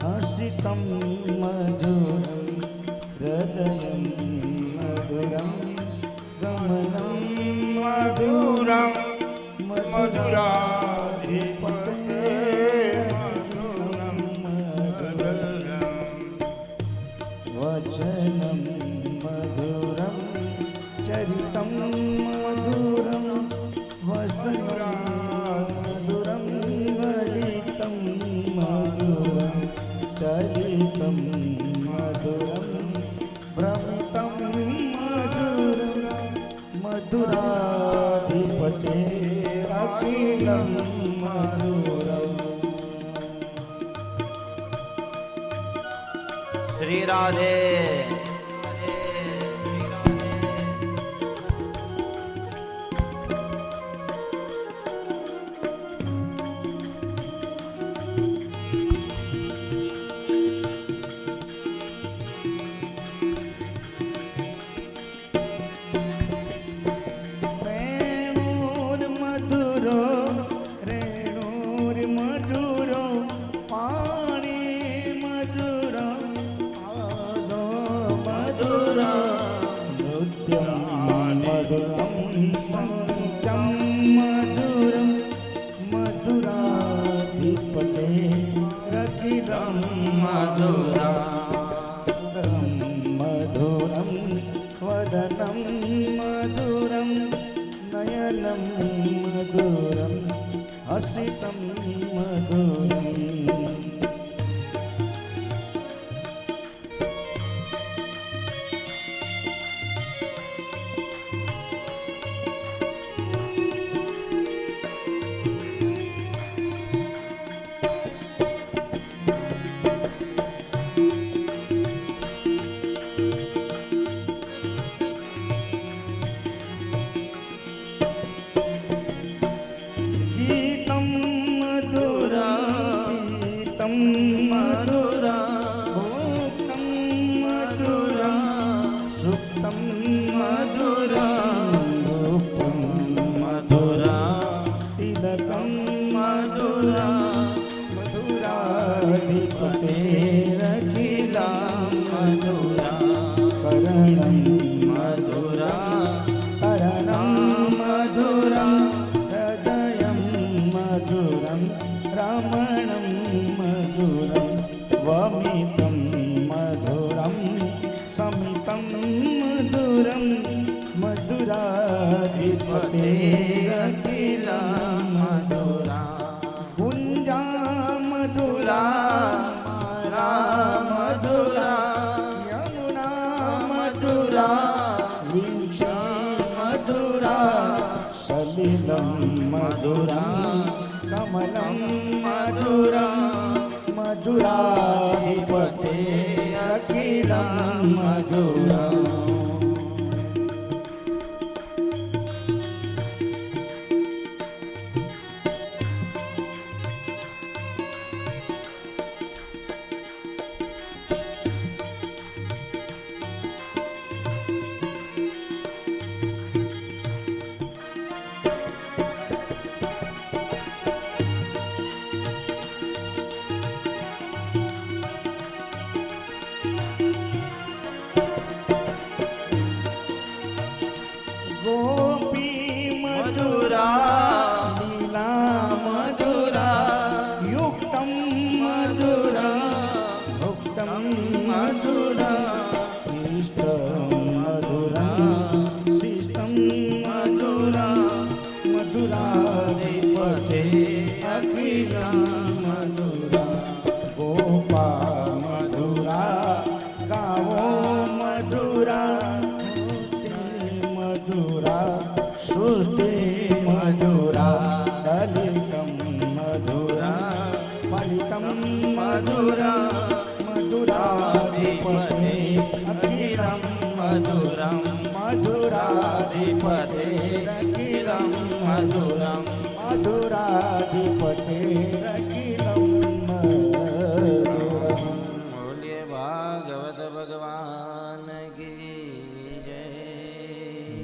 હસિતમ મધુરમ હૃદયમ મધુરમ ગમનમ મધુરમ
મધુરાધિપતે
મધુરમ મધુરમ વચનમ મધુરમ ચરિતમ મધુરમ વસનમ મધુરમ ગલિતમ મધુરમ ચરિતમ મધુરમ ભ્રમિતમ મધુરમ મધુરાધિપતે अखिलं मधुरम्
श्री राधे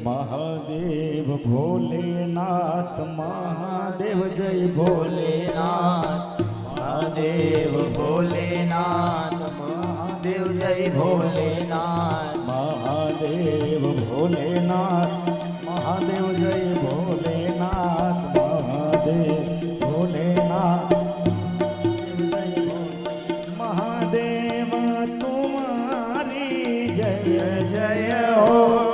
महादेव भोलेनाथ महादेव जय भोलेनाथ
महादेव भोलेनाथ महादेव जय भोलेनाथ
महादेव भोलेनाथ महादेव जय भोलेनाथ महादेव भोलेनाथ महादेव तुम्हारी जय जय हो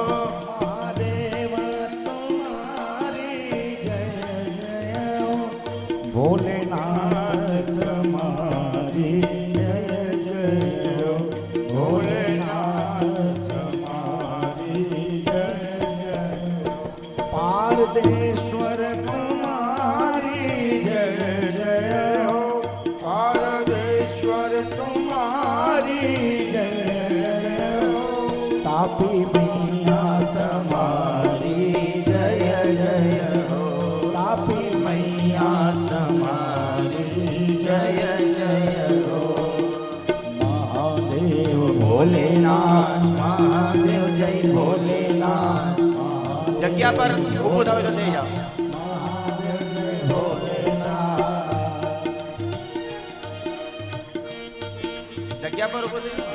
भोलेनाथ हमारी जय जय हो भोलेनाथ हमारी जय जय पारदेश्वर हमारी
જગ્યા પર ઊભું થવું તો થઈ જાઓ. જગ્યા પર ઊભું થઈ જાઓ.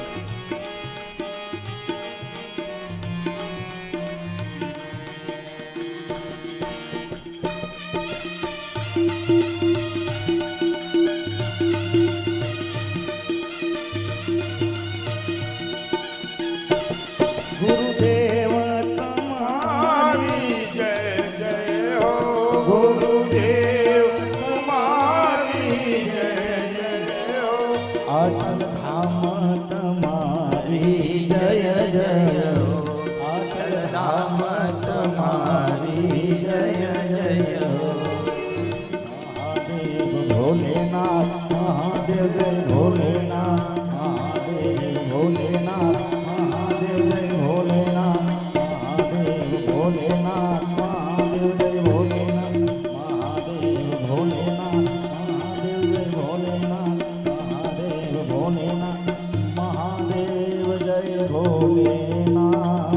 ગુરુદેવ
તમારી જય જય હો ગુરુદેવ તમારી જય જય હો
અટલ ધામ તમારી જય જય હો અટલ ધામ તમારી જય જય હો મહાદેવ ભોલેનાથ મહાદેવ જય ભોલેનાથ મહાદેવ ભોલેનાથ મહાદેવ જય ભોલેનાથ મહાદેવ ભોલેનાથ મહાદેવ જય ભોલેનાથ મહાદેવ ભોલેનાથ મહાદેવ જય ભોલેનાથ મહાદેવ ભોલેનાથ મહાદેવ જય ભોલેનાથ.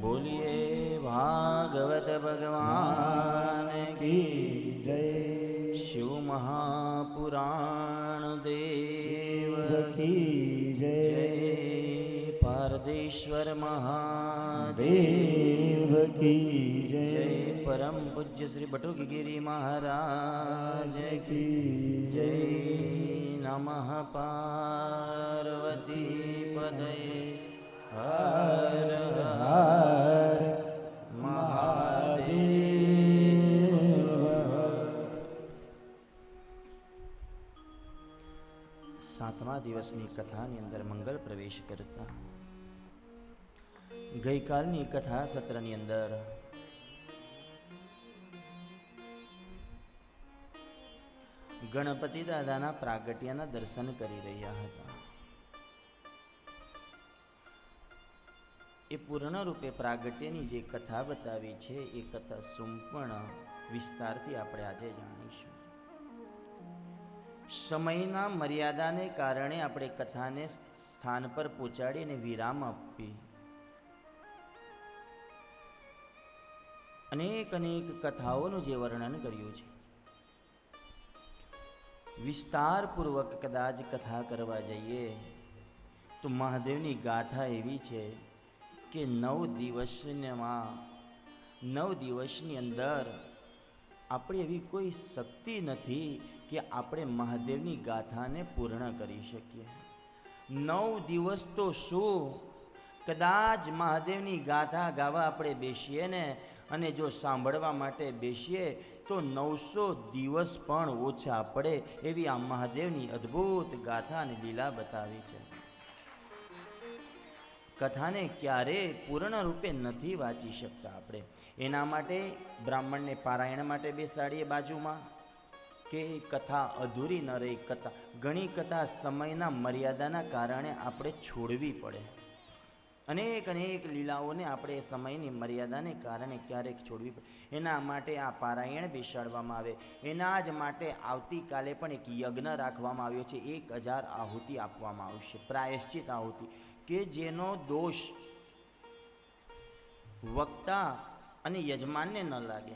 બોલીએ ભાગવત ભગવાન કી
જય
શિવ મહાપુરાણ દેવ
કી જય
પારદેશ્વર મહાદેવ
દેવ કી
જય
જય
પરમ પૂજ્ય શ્રી બટુકગીરી મહારાજ
કી
જય નમઃ પાર્વતી પદય હર
હર
મહાદેવ. સાતમા દિવસની કથાની અંદર મંગલ પ્રવેશ કરતા ગઈકાલની કથા સત્રની અંદર ગણપતિ દાદાના પ્રાગટ્યના દર્શન કરી રહ્યા હતા. એ પૂર્ણ રૂપે પ્રાગટ્યની જે કથા બતાવી છે એ કથા સંપૂર્ણ વિસ્તારથી આપણે આજે જાણીશું. સમયના મર્યાદાને કારણે આપણે કથાને સ્થાન પર પહોંચાડી અને વિરામ આપી અનેક અનેક કથાઓનું જે વર્ણન કર્યું છે. વિસ્તારપૂર્વક કદાચ કથા કરવા જઈએ તો મહાદેવની ગાથા એવી છે કે 9 દિવસની અંદર આપણી એવી કોઈ શક્તિ નથી કે આપણે મહાદેવની ગાથાને પૂર્ણ કરી શકીએ. 9 દિવસ તો શું, કદાચ મહાદેવની ગાથા ગાવા આપણે બેસીએ ને અને જો સાંભળવા માટે બેસીએ તો 900 દિવસ પણ ઓછા પડે એવી આ મહાદેવની અદ્ભુત ગાથા અને લીલા બતાવી છે. કથાને ક્યારે પૂર્ણ રૂપે નથી વાંચી શકતા આપણે. એના માટે બ્રાહ્મણને પારાયણ માટે બેસાડીએ બાજુમાં કે કથા અધૂરી ન રહી. કથા ઘણી કથા સમયના મર્યાદાના કારણે આપણે છોડવી પડે. અનેક અનેક લીલાઓને આપણે સમયની મર્યાદાને કારણે ક્યારેક છોડવી પડે. એના માટે આ પારાયણ બેસાડવામાં આવે. એના જ માટે આવતીકાલે પણ એક યજ્ઞ રાખવામાં આવ્યો છે. 1000 આહુતિ આપવામાં આવશે, પ્રાયશ્ચિત આહુતિ, કે જેનો દોષ વક્તા અને યજમાનને ન લાગે.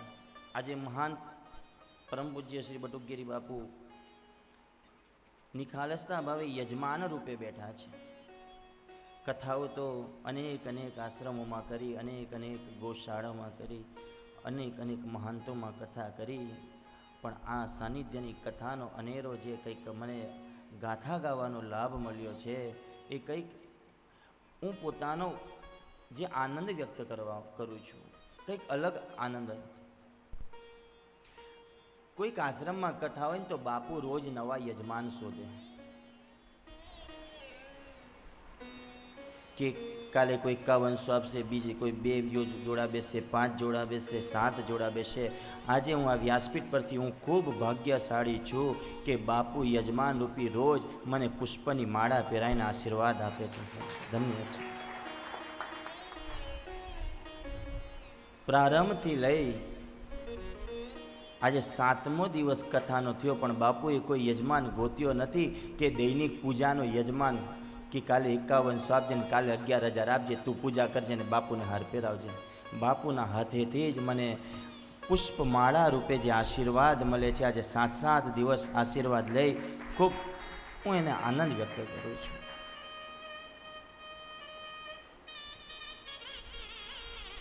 આજે મહાન પરમ પૂજ્ય શ્રી બટુકગીરી બાપુ નિખાલસતા ભાવે યજમાન રૂપે બેઠા છે. કથાઓ તો અનેક અનેક આશ્રમોમાં કરી, અનેક અનેક ગૌશાળામાં કરી, અનેક અનેક મહાંતોમાં કથા કરી, પણ આ સાનિધ્યની કથાનો અનેરો જે કંઈક મને ગાથા ગાવાનો લાભ મળ્યો છે એ કંઈક હું પોતાનો જે આનંદ વ્યક્ત કરું છું, કંઈક અલગ આનંદ. કોઈક આશ્રમમાં કથા હોય ને તો બાપુ રોજ નવા યજમાન શોધે કે કાલે કોઈ 51 આપશે, બીજી કોઈ 2 જોડા બેસે, 5 જોડા બેસે, 7 જોડા બેસે. આજે હું આ વ્યાસપીઠ પરથી હું ખૂબ ભાગ્યશાળી છું કે બાપુ યજમાન રૂપી રોજ મને પુષ્પની માળા પહેરાઈને આશીર્વાદ આપે છે. ધન્ય છે. પ્રારંભથી લઈ આજે 7મો દિવસ કથાનો થયો, પણ બાપુએ કોઈ યજમાન ગોત્યો નથી કે દૈનિક પૂજાનો યજમાન કે કાલે 51 આપજે ને કાલે 11,000 આપજે, તું પૂજા કરજે ને બાપુને હાર પહેરાવજે. બાપુના હાથેથી જ મને પુષ્પમાળા રૂપે જે આશીર્વાદ મળે છે, આજે 7 દિવસ આશીર્વાદ લઈ ખૂબ હું એને આનંદ વ્યક્ત કરું છું.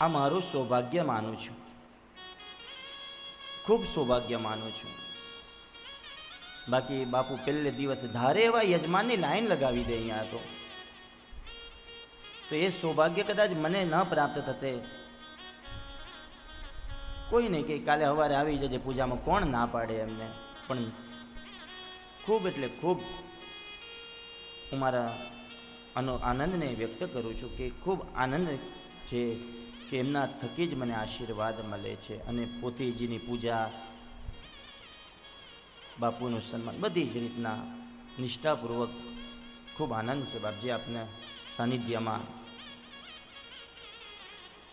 આ મારું સૌભાગ્ય માનું છું, ખૂબ સૌભાગ્ય માનું છું. બાકી બાપુ પહેલે દિવસે ધારે એવા યજમાનની લાઈન લગાવી દે અહીંયા તો એ સૌભાગ્ય કદાચ મને ન પ્રાપ્ત થતે. કોઈ નહીં કે કાલે સવારે આવી જજે પૂજામાં, કોણ ના પાડે એમને. પણ ખૂબ એટલે ખૂબ હું મારા આનંદને વ્યક્ત કરું છું કે ખૂબ આનંદ છે કે એમના થકી જ મને આશીર્વાદ મળે છે. અને પોતીજીની પૂજા, બાપુનું સન્માન, બધી જ રીતના નિષ્ઠાપૂર્વક ખૂબ આનંદ છે બાપજી આપના સાનિધ્યમાં.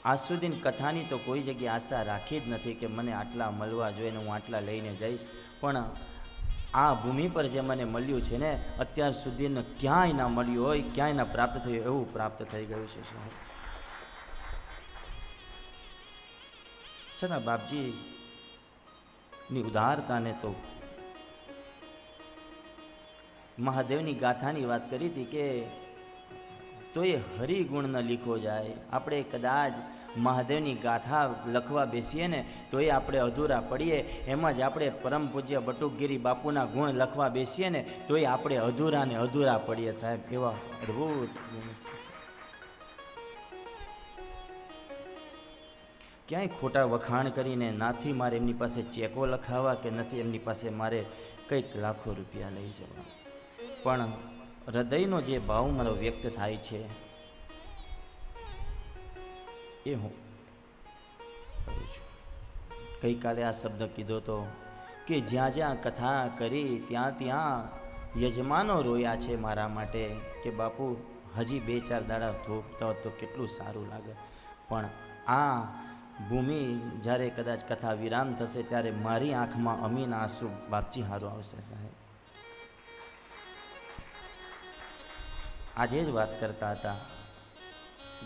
આજ સુધી કથાની તો કોઈ જગ્યાએ આશા રાખી જ નથી કે મને આટલા મળવા જોઈએ ને હું આટલા લઈને જઈશ. પણ આ ભૂમિ પર જે મને મળ્યું છે ને, અત્યાર સુધી ક્યાંય ના મળ્યું હોય, ક્યાંય ના પ્રાપ્ત થયું એવું પ્રાપ્ત થઈ ગયું છે સાહેબ. છતાં બાપજીની ઉદારતાને તો મહાદેવની ગાથાની વાત કરી હતી કે તો એ હરિગુણ ન લીખો જાય. આપણે કદાચ મહાદેવની ગાથા લખવા બેસીએ ને તો એ આપણે અધૂરા પડીએ. એમ જ આપણે પરમ પૂજ્ય બટુકગીરી બાપુના ગુણ લખવા બેસીએ ને તો એ આપણે અધૂરા ને અધૂરા પડીએ સાહેબ. એવા અદ્ભુત ક્યાંય ખોટા વખાણ કરીને નાથી મારે એમની પાસે ચેકો લખાવા કે નથી એમની પાસે મારે કંઈક લાખો રૂપિયા લઈ જવા. પણ હૃદયનો જે ભાવ મારો વ્યક્ત થાય છે એ હું કરું છું. ગઈકાલે આ શબ્દ કીધો તો કે જ્યાં જ્યાં કથા કરી ત્યાં ત્યાં યજમાનો રોયા છે મારા માટે કે બાપુ હજી 2-4 દાડા થોપતા તો કેટલું સારું લાગે. પણ આ ભૂમિ જ્યારે કદાચ કથા વિરામ થશે ત્યારે મારી આંખમાં અમીના આંસુ બાપજી હારું આવશે સાહેબ. આજે જ વાત કરતા હતા,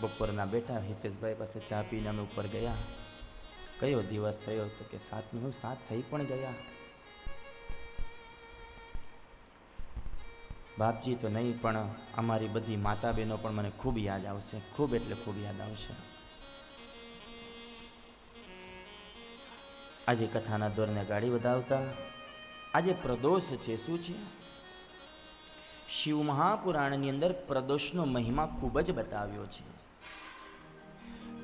બપોરના બેઠા હિતેશભાઈ પાસે ચા પીને અમે ઉપર ગયા. કયો દિવસ થયો તો કે 7 થઈ પણ ગયા. બાપજી તો નહીં પણ અમારી બધી માતા બહેનો પણ મને ખૂબ યાદ આવશે, ખૂબ એટલે ખૂબ યાદ આવશે. આજે કથાના દોરને ગાડી વધાવતા આજે પ્રદોષ છે. શું છે? શિવ મહાપુરાણની અંદર પ્રદોષનો મહિમા ખૂબ જ બતાવ્યો છે.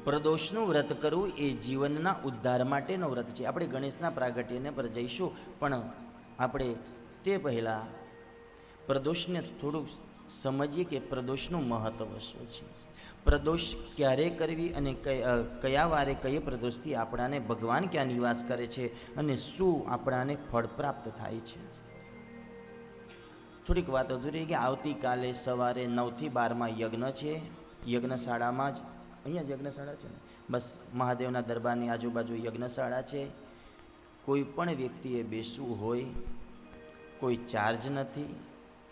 પ્રદોષનું વ્રત કરવું એ જીવનના ઉદ્ધાર માટેનો વ્રત છે. આપણે ગણેશના પ્રાગટ્યને પર જઈશું, પણ આપણે તે પહેલાં પ્રદોષને થોડુંક સમજીએ કે પ્રદોષનું મહત્વ શું છે. પ્રદોષ ક્યારે કરવી અને કયા વારે કઈ પ્રદોષથી આપણાને ભગવાન ક્યાં નિવાસ કરે છે અને શું આપણાને ફળ પ્રાપ્ત થાય છે. થોડીક વાત અધૂરી કે આવતીકાલે સવારે 9 થી 12 યજ્ઞ છે. યજ્ઞશાળામાં જ, અહીંયા જ યજ્ઞશાળા છે ને, બસ મહાદેવના દરબારની આજુબાજુ યજ્ઞશાળા છે. કોઈ પણ વ્યક્તિએ બેસવું હોય, કોઈ ચાર્જ નથી,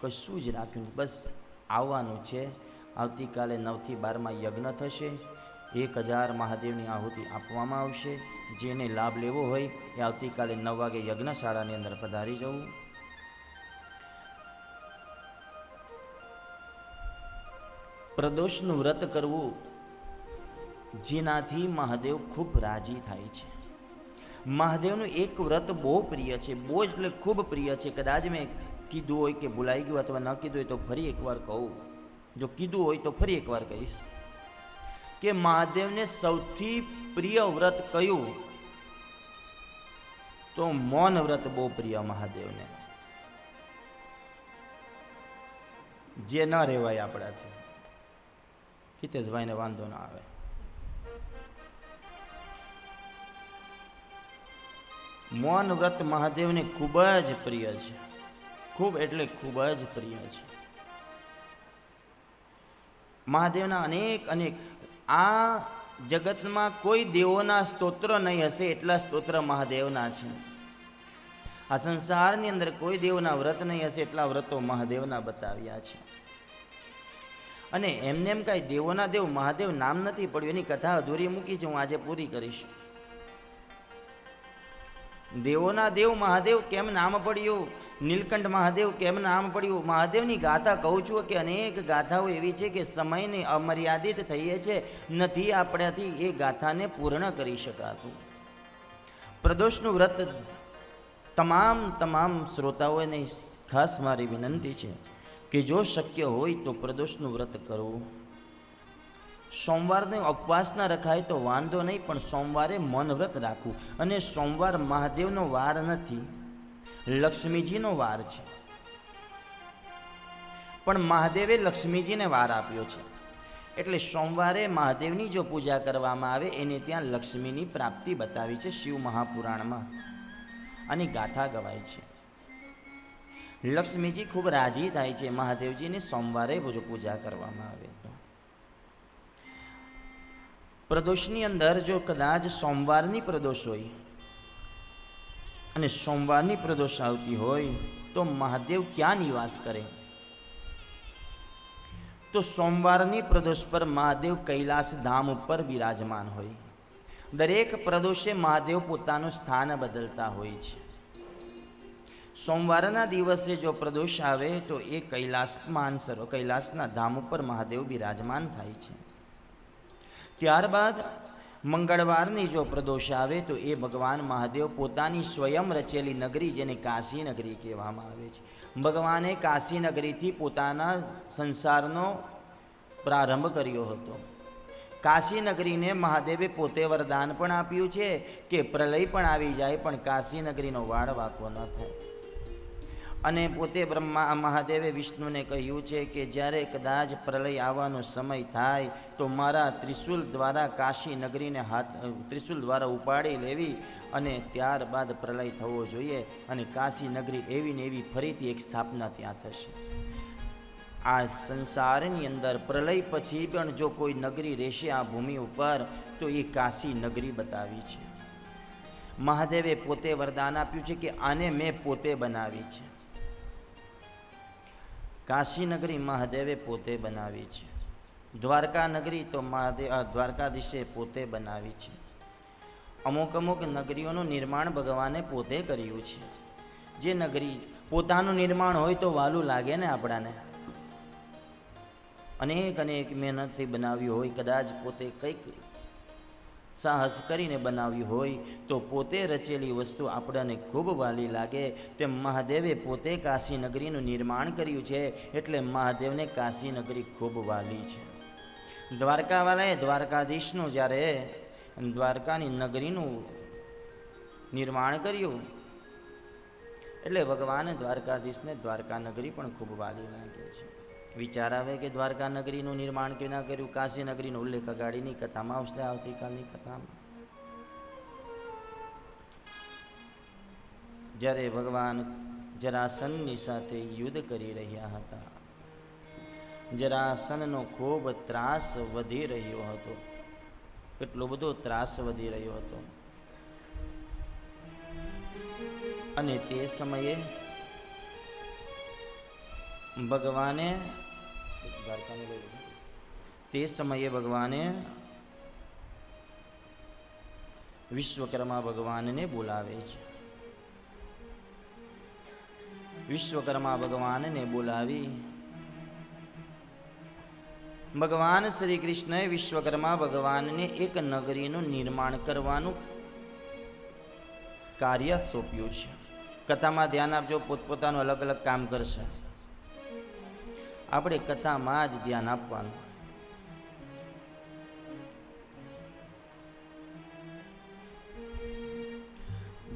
કશું જ રાખ્યું નથી, બસ આવવાનું છે. આવતીકાલે 9 થી 12 યજ્ઞ થશે. 1000 મહાદેવની આહુતિ આપવામાં આવશે. જેને લાભ લેવો હોય એ આવતીકાલે 9 વાગે યજ્ઞશાળાની અંદર પધારી જવું. પ્રદોષનું વ્રત કરવું જેનાથી મહાદેવ ખૂબ રાજી થાય છે. મહાદેવનું એક વ્રત બહુ પ્રિય છે, બહુ એટલે ખૂબ પ્રિય છે. કદાચ મેં કીધું હોય કે ભૂલાઈ ગયું અથવા ન કીધું હોય તો ફરી એકવાર કહું. જો કીધું હોય તો ફરી એકવાર કહીશ કે મહાદેવને સૌથી પ્રિય વ્રત કયું તો મૌન વ્રત બહુ પ્રિય મહાદેવને. જે ન રહેવાય આપણાથી. હિતેશભાઈને વાંધો ના આવે. મૌન વ્રત મહાદેવને ખૂબ જ પ્રિય છે, ખૂબ એટલે ખૂબ જ પ્રિય છે. મહાદેવના અનેક આ જગતમાં કોઈ દેવોના સ્તોત્ર નહીં હશે એટલા સ્તોત્ર મહાદેવના છે. આ સંસારની અંદર કોઈ દેવના વ્રત નહીં હશે એટલા વ્રતો મહાદેવના બતાવ્યા છે. અને એમને એમ કાંઈ દેવોના દેવ મહાદેવ નામ નથી પડ્યું, એની કથા અધૂરી મૂકી છે, હું આજે પૂરી કરીશ. દેવોના દેવ મહાદેવ કેમ નામ પડ્યું, નીલકંઠ મહાદેવ કેમ નામ પડ્યું? મહાદેવની ગાથા કહું છું કે અનેક ગાથાઓ એવી છે કે સમયને અમર્યાદિત થઈએ છે, નથી આપણાથી એ ગાથાને પૂર્ણ કરી શકાતું. પ્રદોષનું વ્રત તમામ શ્રોતાઓને ખાસ મારી વિનંતી છે કે જો શક્ય હોય તો પ્રદોષનું વ્રત કરવું. સોમવારને ઉપવાસ ના રખાય તો વાંધો નહીં, પણ સોમવારે મૌન વ્રત રાખવું. અને સોમવાર મહાદેવનો વાર નથી, લક્ષ્મીજીનો વાર છે. પણ મહાદેવે લક્ષ્મીજીને વાર આપ્યો છે, એટલે સોમવારે મહાદેવની જો પૂજા કરવામાં આવે એને ત્યાં લક્ષ્મીની પ્રાપ્તિ બતાવી છે. શિવ મહાપુરાણમાં આની ગાથા ગવાય છે. લક્ષ્મીજી ખૂબ રાજી થાય છે મહાદેવજીની સોમવારે જો પૂજા કરવામાં આવે તો. પ્રદોષની અંદર જો કદાચ સોમવારની પ્રદોષ હોય અને સોમવારની પ્રદોષ આવતી હોય તો મહાદેવ ક્યાં નિવાસ કરે? તો સોમવારની પ્રદોષ પર મહાદેવ કૈલાસ ધામ ઉપર બિરાજમાન હોય. દરેક પ્રદોષે મહાદેવ પોતાનું સ્થાન બદલતા હોય છે. સોમવારના દિવસે જો પ્રદોષ આવે તો એ કૈલાસના ધામ ઉપર મહાદેવ બિરાજમાન થાય છે. ત્યારબાદ મંગળવારની જો પ્રદોષ આવે તો એ ભગવાન મહાદેવ પોતાની સ્વયં રચેલી નગરી, જેને કાશી નગરી કહેવામાં આવે છે, ભગવાને કાશી નગરીથી પોતાના સંસારનો પ્રારંભ કર્યો હતો. કાશી નગરીને મહાદેવે પોતે વરદાન પણ આપ્યું છે કે પ્રલય પણ આવી જાય પણ કાશી નગરીનો વાળ વાંકો ન થાય. અને પોતે મહાદેવે વિષ્ણુને કહ્યું છે કે જ્યારે કદાચ પ્રલય આવવાનો સમય થાય તો મારા ત્રિશુલ દ્વારા કાશી નગરીને ત્રિશુલ દ્વારા ઉપાડી લેવી અને ત્યારબાદ પ્રલય થવો જોઈએ અને કાશી નગરી એવી ને એવી ફરીથી એક સ્થાપના ત્યાં થશે. આ સંસારની અંદર પ્રલય પછી પણ જો કોઈ નગરી રહેશે આ ભૂમિ ઉપર તો એ કાશી નગરી બતાવી છે. મહાદેવે પોતે વરદાન આપ્યું છે કે આને મેં પોતે બનાવી છે. કાશી નગરી મહાદેવે પોતે બનાવી છે. દ્વારકા નગરી તો દ્વારકાધીશે પોતે બનાવી છે. અમુક નગરીઓનું નિર્માણ ભગવાને પોતે કર્યું છે. જે નગરી પોતાનું નિર્માણ હોય તો વાલું લાગે ને આપણાને. અનેક મહેનતથી બનાવ્યું હોય, કદાચ પોતે કંઈક સાહસ કરીને બનાવ્યું હોય તો પોતે રચેલી વસ્તુ આપણને ખૂબ વાલી લાગે. તેમ મહાદેવે પોતે કાશી નગરીનું નિર્માણ કર્યું છે એટલે મહાદેવને કાશી નગરી ખૂબ વાલી છે. દ્વારકાવાળાએ દ્વારકાધીશનું જ્યારે દ્વારકાની નગરીનું નિર્માણ કર્યું એટલે ભગવાન દ્વારકાધીશને દ્વારકા નગરી પણ ખૂબ વાલી લાગે છે. વિચાર આવે કે દ્વારકા નગરીનું નિર્માણ કેમ ના કર્યું? કાશી નગરીનો ઉલ્લેખ અગાડીની કથામાં આવશે, આવતીકાલની કથામાં. જ્યારે ભગવાન જરાસનની સાથે યુદ્ધ કરી રહ્યા હતા, જરાસનનો ખૂબ ત્રાસ વધી રહ્યો હતો. એટલો બધો ત્રાસ વધી રહ્યો હતો અને તે સમયે ભગવાને વિશ્વકર્મા ભગવાનને બોલાવે છે. વિશ્વકર્મા ભગવાનને બોલાવી ભગવાન શ્રી કૃષ્ણએ વિશ્વકર્મા ભગવાનને એક નગરીનું નિર્માણ કરવાનું કાર્ય સોંપ્યું છે. કથામાં ધ્યાન આપજો, પોતપોતાનું અલગ અલગ કામ કરશે. આપણે કથામાં જ ધ્યાન આપવાનું.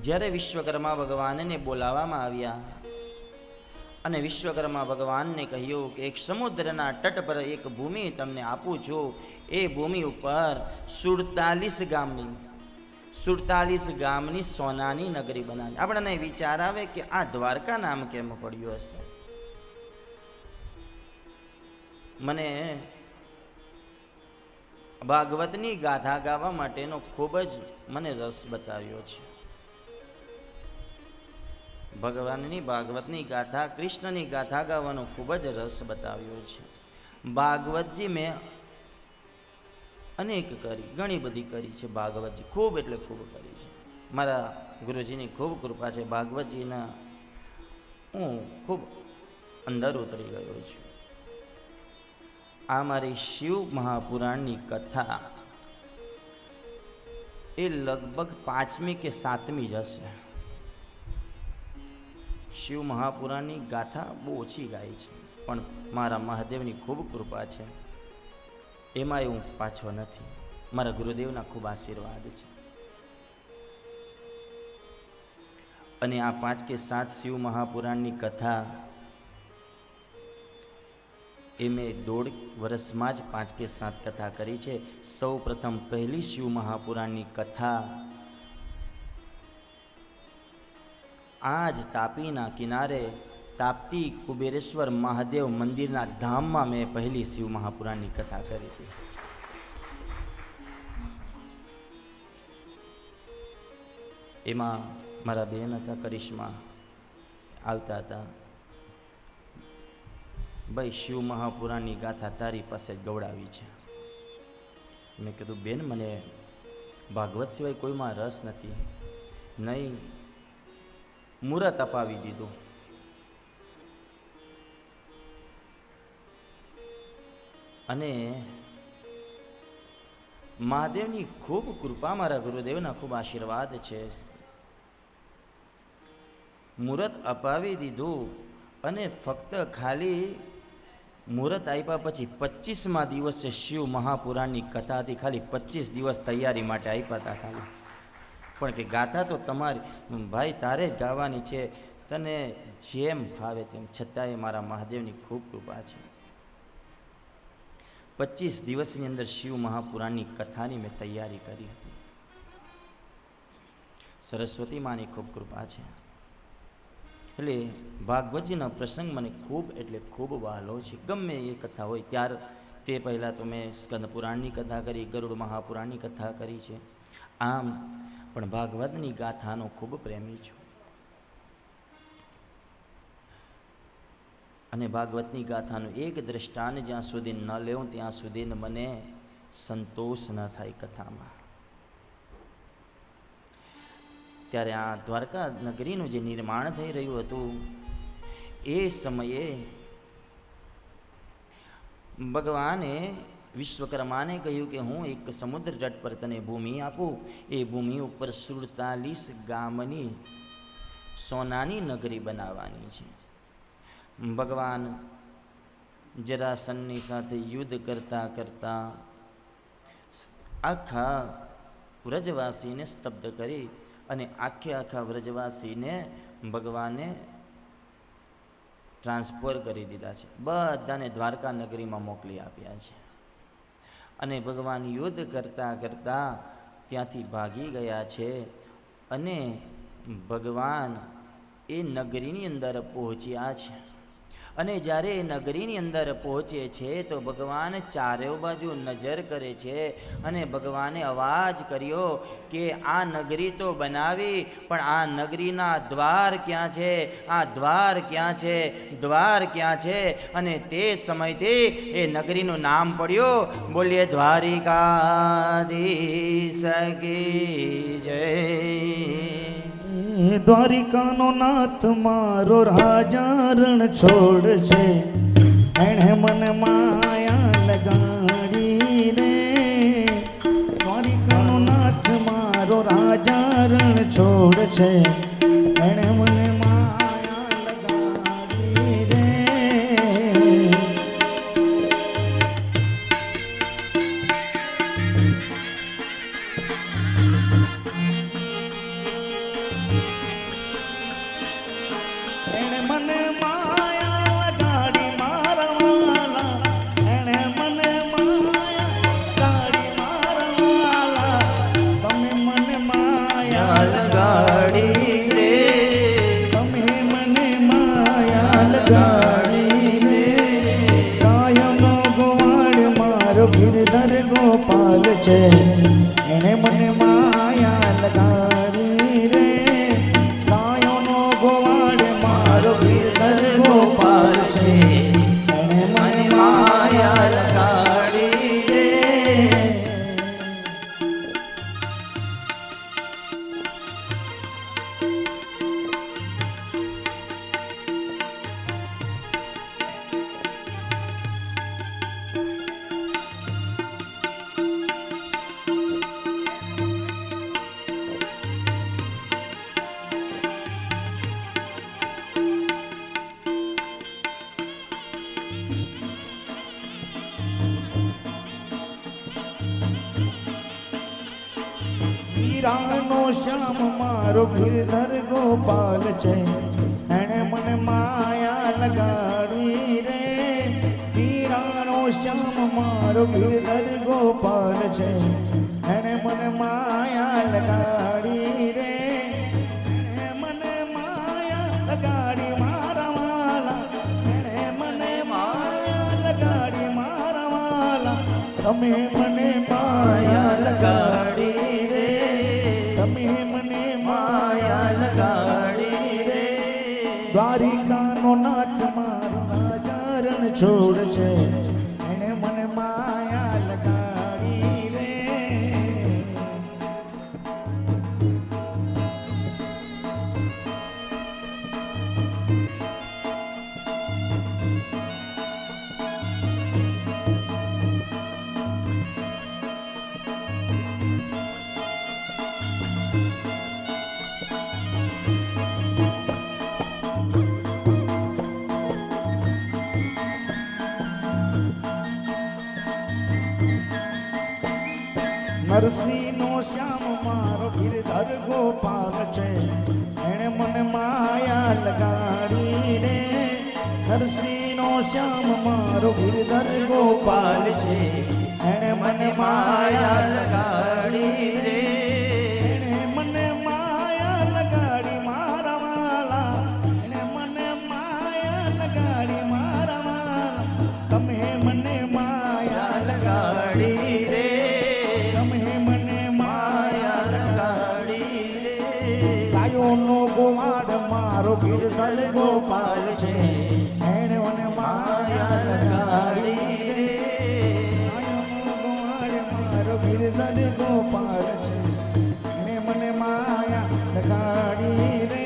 જ્યારે વિશ્વકર્મા ભગવાનને બોલાવવામાં આવ્યા અને વિશ્વકર્મા ભગવાનને કહ્યું કે એક સમુદ્રના તટ પર એક ભૂમિ તમને આપું છું, એ ભૂમિ ઉપર 47 ગામની સોનાની નગરી બનાવી. આપણને વિચાર આવે કે આ દ્વારકા નામ કેમ પડ્યું હશે? મને ભાગવતની ગાથા ગાવા માટેનો ખૂબ જ મને રસ બતાવ્યો છે. ભગવાનની ભાગવતની ગાથા, કૃષ્ણની ગાથા ગાવાનો ખૂબ જ રસ બતાવ્યો છે. ભાગવતજી મેં અનેક કરી, ઘણી બધી કરી છે ભાગવતજી, ખૂબ એટલે ખૂબ કરી છે. મારા ગુરુજીની ખૂબ કૃપા છે. ભાગવતજીના હું ખૂબ અંદર ઉતરી ગયો છું. આ મારી શિવ મહાપુરાણની કથા એ લગભગ 5મી કે 7મી જ હશે. શિવ મહાપુરાણની ગાથા બહુ ઓછી ગાઈ છે, પણ મારા મહાદેવની ખૂબ કૃપા છે. એમાંય હું પાછો નથી. મારા ગુરુદેવના ખૂબ આશીર્વાદ છે. અને આ 5 કે 7 શિવ મહાપુરાણની કથા એ મેં 1.5 વર્ષમાં જ 5 કે 7 કથા કરી છે. સૌ પ્રથમ પહેલી શિવ મહાપુરાણની કથા આજ તાપીના કિનારે તાપ્તી કુબેરેશ્વર મહાદેવ મંદિરના ધામમાં મેં પહેલી શિવ મહાપુરાણની કથા કરી હતી. એમાં મારા બેન હતા કરિશ્મા, આવતા હતા, ભાઈ શિવ મહાપુરાણની ગાથા તારી પાસે જ ગવડાવી છે. મેં કીધું બેન મને ભાગવત સિવાય કોઈમાં રસ નથી. નહીં, મુહૂર્ત અપાવી દીધું. અને મહાદેવની ખૂબ કૃપા, મારા ગુરુદેવના ખૂબ આશીર્વાદ છે. મુહૂર્ત અપાવી દીધું અને ફક્ત ખાલી મુહૂર્ત આપ્યા પછી 25મા દિવસે શિવ મહાપુરાણની કથા હતી. ખાલી 25 દિવસ તૈયારી માટે આપ્યા હતા ખાલી. પણ કે ગાથા તો તમારી ભાઈ તારે જ ગાવાની છે, તને જેમ ફાવે તેમ. છતાંય મારા મહાદેવની ખૂબ કૃપા છે. 25 દિવસની અંદર શિવ મહાપુરાણની કથાની મેં તૈયારી કરી હતી. સરસ્વતી માની ખૂબ કૃપા છે. એટલે ભાગવતજીનો પ્રસંગ મને ખૂબ એટલે ખૂબ વહાલો છે. ગમે એ કથા હોય ત્યાર તે પહેલાં તો મેં સ્કંદ પુરાણની કથા કરી, ગરુડ મહાપુરાણની કથા કરી છે. આમ પણ ભાગવતની ગાથાનો ખૂબ પ્રેમી છું. અને ભાગવતની ગાથાનું એક દ્રષ્ટાંત જ્યાં સુધી ન લેવું ત્યાં સુધી મને સંતોષ ન થાય કથામાં. ત્યારે આ દ્વારકા નગરીનું જે નિર્માણ થઈ રહ્યું હતું એ સમયે ભગવાને વિશ્વકર્માને કહ્યું કે હું એક સમુદ્ર તટ પર તને ભૂમિ આપું. એ ભૂમિ ઉપર 47 ગામની સોનાની નગરી બનાવવાની છે. ભગવાન જરાસનની સાથે યુદ્ધ કરતા કરતા આખા વ્રજવાસીને સ્તબ્ધ કરી અને આખા વ્રજવાસીને ભગવાને ટ્રાન્સફર કરી દીધા છે. બધાને દ્વારકા નગરીમાં મોકલી આપ્યા છે. અને ભગવાન યુદ્ધ કરતા કરતા ત્યાંથી ભાગી ગયા છે. અને ભગવાન એ નગરીની અંદર પહોંચ્યા છે. અને જ્યારે એ નગરીની અંદર પહોંચે છે તો ભગવાન ચારે બાજુ નજર કરે છે અને ભગવાને અવાજ કર્યો કે આ નગરી તો બનાવી, પણ આ નગરીના દ્વાર ક્યાં છે? આ દ્વાર ક્યાં છે? દ્વાર ક્યાં છે? અને તે સમયથી એ નગરીનું નામ પડ્યું. બોલીએ દ્વારિકાધીશ કી જય.
દ્વારિકાનો નાથ મારો રાજા રણ છોડ છે, એણે મને માયા લગાડી રે. દ્વારિકાનો નાથ મારો રાજા રણ છોડ છે, એણે મને માયા લગાડી રે.
લગાડી
પીરાનો શ્યામ મારો ગિરધર ગોપાલ છે એણે મને માયા લગાડી રે પીરાનો શ્યામ મારો ગિરધર ગોપાલ છે એણે મને માયા લગાડી રે એણે મને માયા લગાડી મારા વાલા એણે મને માયા લગાડી મારા વાલા તમે મને માયા લગાડી રે તમે મને માયા લગાડી રે દ્વારિકાનો નાચ મારો રાજારણ છોડ છે એણે મને માયા લગાડી રે નરસિંહનો શ્યામ મારો ગિરધર ગોપાલ છે એણે મને માયા લગાડી રે નરસિંહનો શ્યામ મારો ગિરધર ગોપાલ છે એણે મને માયા લગાડી રે એણે મને માયા લગાડી મારા વાલા એણે મને માયા લગાડી મારા વાલા તમે મને માયા લગાડી રે ગાયોનો ગોવાડ મારો ગિરધર ગોપાલ છે એણે મને માયા લગાડી રે ગાયોનો ગોવાડ મારો ગિરધર ગોપાલ છે એણે મને માયા લગાડી રે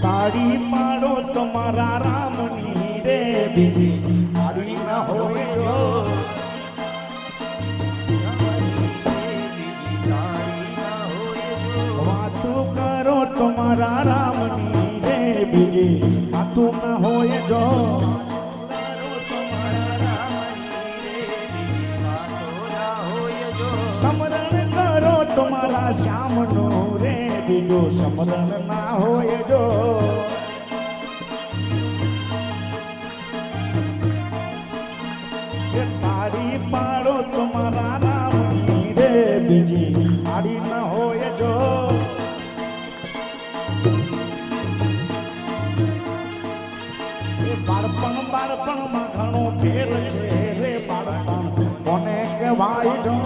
તાળી પાડો તમારા રામની રે બીજી તાળી ના હોય જો વાતું કરો તમારા રામની રે બીજી વાતું ના હોય જો સમરણ કરો તમારા શ્યામનો રે બીજો સમરણ ના હોય જો તાળી પાડો તમારા રામની રે બીજી તાળી ના હોય જો બાળપણમાં ઘણો ફેર છે રે બાળપણ કોને કહેવાય જો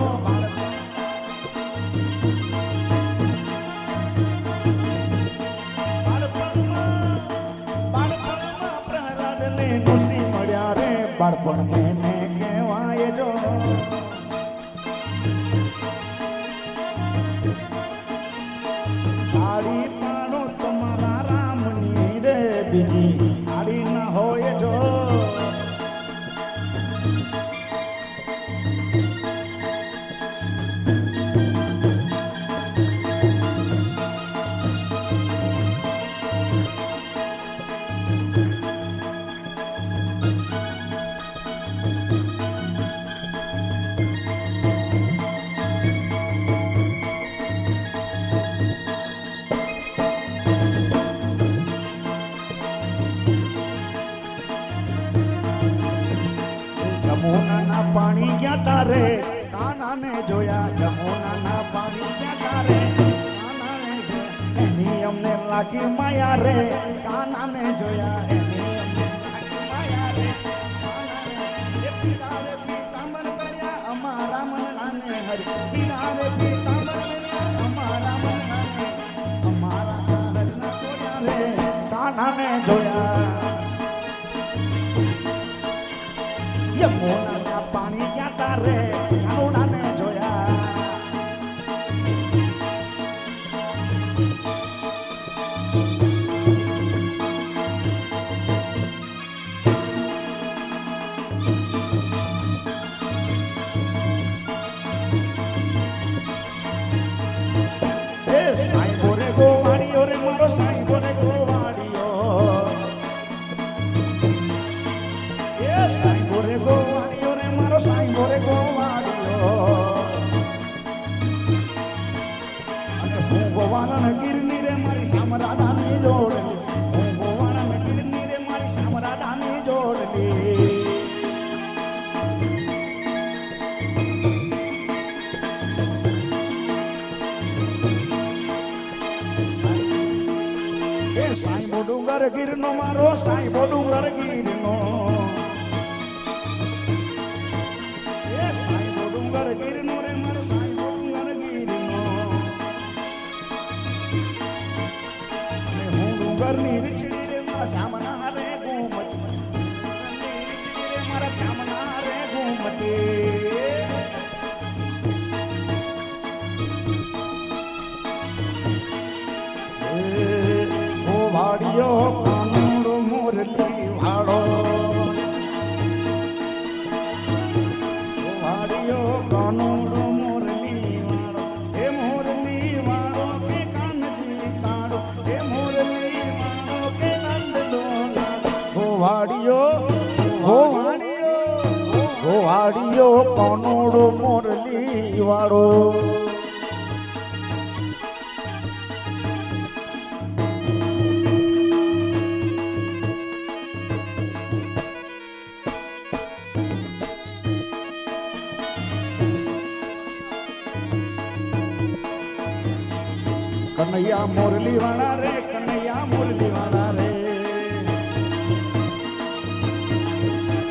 બાળપણ એને કહેવાય જો તાળી પાડો તમારા રામની રે બીજી તાળી ના હોય જો જમુનાના પાણી ક્યાં તારે કાનાને જોયા જમુનાના પાણી ક્યાં તારે કાનાને જોયા એની અમને લાગી માયા રે કાનાને જોયા એની અમને લાગી માયા રે કાનાને પીરાવે પીતાંબર કર્યા અમારા મનાને હરી પીરાવે પીતાંબર કર્યા અમારા મનાને અમારા હરના જોયા રે કાનાને જોયા ગીરનો મારો સાહેબો ડુંગર ગીરનો એ સાહેબો ડુંગર ગીરનો રે મારો સાહેબો ડુંગર ગીરનો અને હું ડુંગરની રીછડી રે મારા સામના રે ઘૂમતી રે મારા સામના રે ઘૂમતી વાડિયો કાનુડો મોરલી વાળો વાડિયો કાનુડો મોરલી વાળો એ મોરલી વાળો કે કાનજી તાળો એ મોરલી વાળો કે નંદનો લાડો વાડિયો કાનુડો મોરલી વાળો કનૈયા મોરલી વાળા રે કનૈયા મોરલી વાળા રે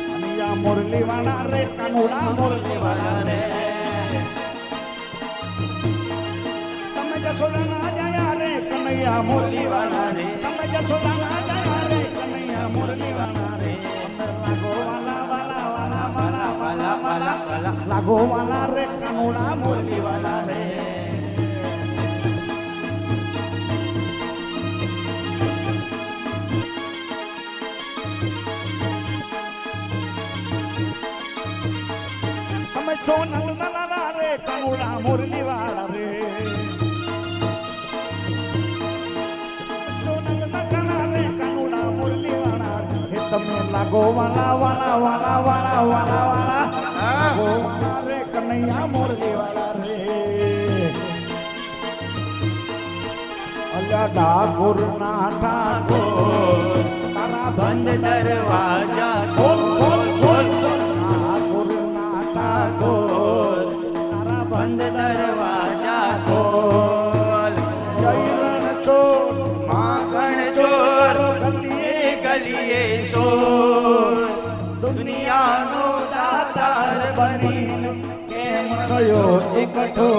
કનૈયા મોરલી વાળા રે કાનુડા મોરલી વાળા રે તમે જસોદા ના જાયા રે કનૈયા મોરલી વાળા રે તમે જસોદા ના જાયા રે કનૈયા મોરલી વાળા રે લાગો વાલા વાલા વાલા વાલા વાલા વાલા લાગો વાલા રે કાનુડા મોરલી વાળા રે સોનલ નાના રે કાનુડા મોરલી વાળા રે સોનલ નાના રે કાનુડા મોરલી વાળા હે તમે લાગો વાલા વાલા વાલા વાલા વાલા વાલા લાગો વાલા રે કનૈયા મોરલી વાળા રે અલ્યા ડાકોર ના ઠાકોર તારા બંધ દરવાજા ખોલ ખોલ ખોલ ડાકોર ના ઠાકોર તારા બંધ દરવાજા ખોલ જયરણ ચોર માખણ ચોર ગલીએ ગલીએ સોર દુનિયાનો દાતાર બનીને કેમ થયો એકઠો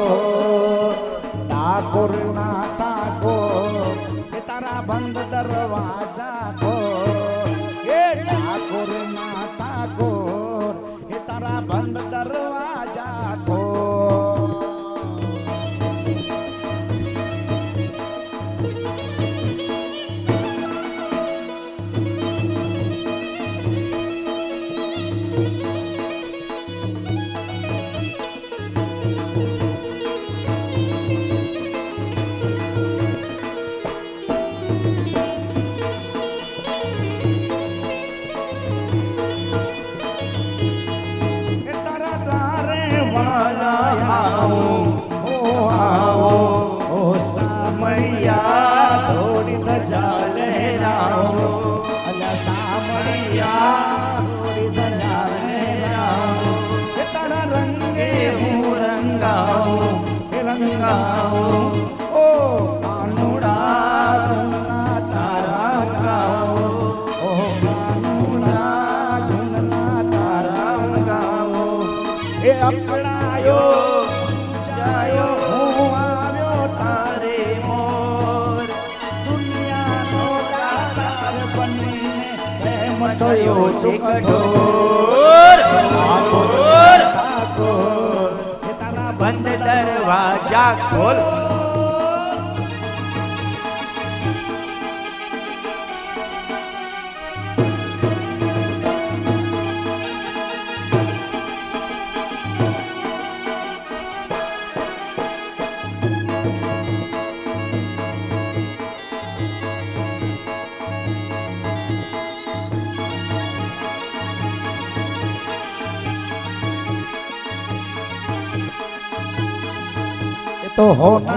ઠાકોર ના ઠાકોર એ તારા બંધ દરવાજા ખોલ એ ઠાકોર ના ઠાકોર એ તારા બંધ દરવાજા ખોલ થોડી ધજા લહેરાવો અલા સામૈયા થોડી ધજા લહેરાવો એ તારા રંગે હું રંગાવું એ રંગાવું ઓ કાનુડા ગુના તારા ગાવો ઓ કાનુડા ગુના તારા ગાવો એ અકળાયો જાયો હું આવ્યો તારે થયો છે કઠોર ઠાકોર ઠાકોર તારા બંધ દરવાજા ખોલ तो हो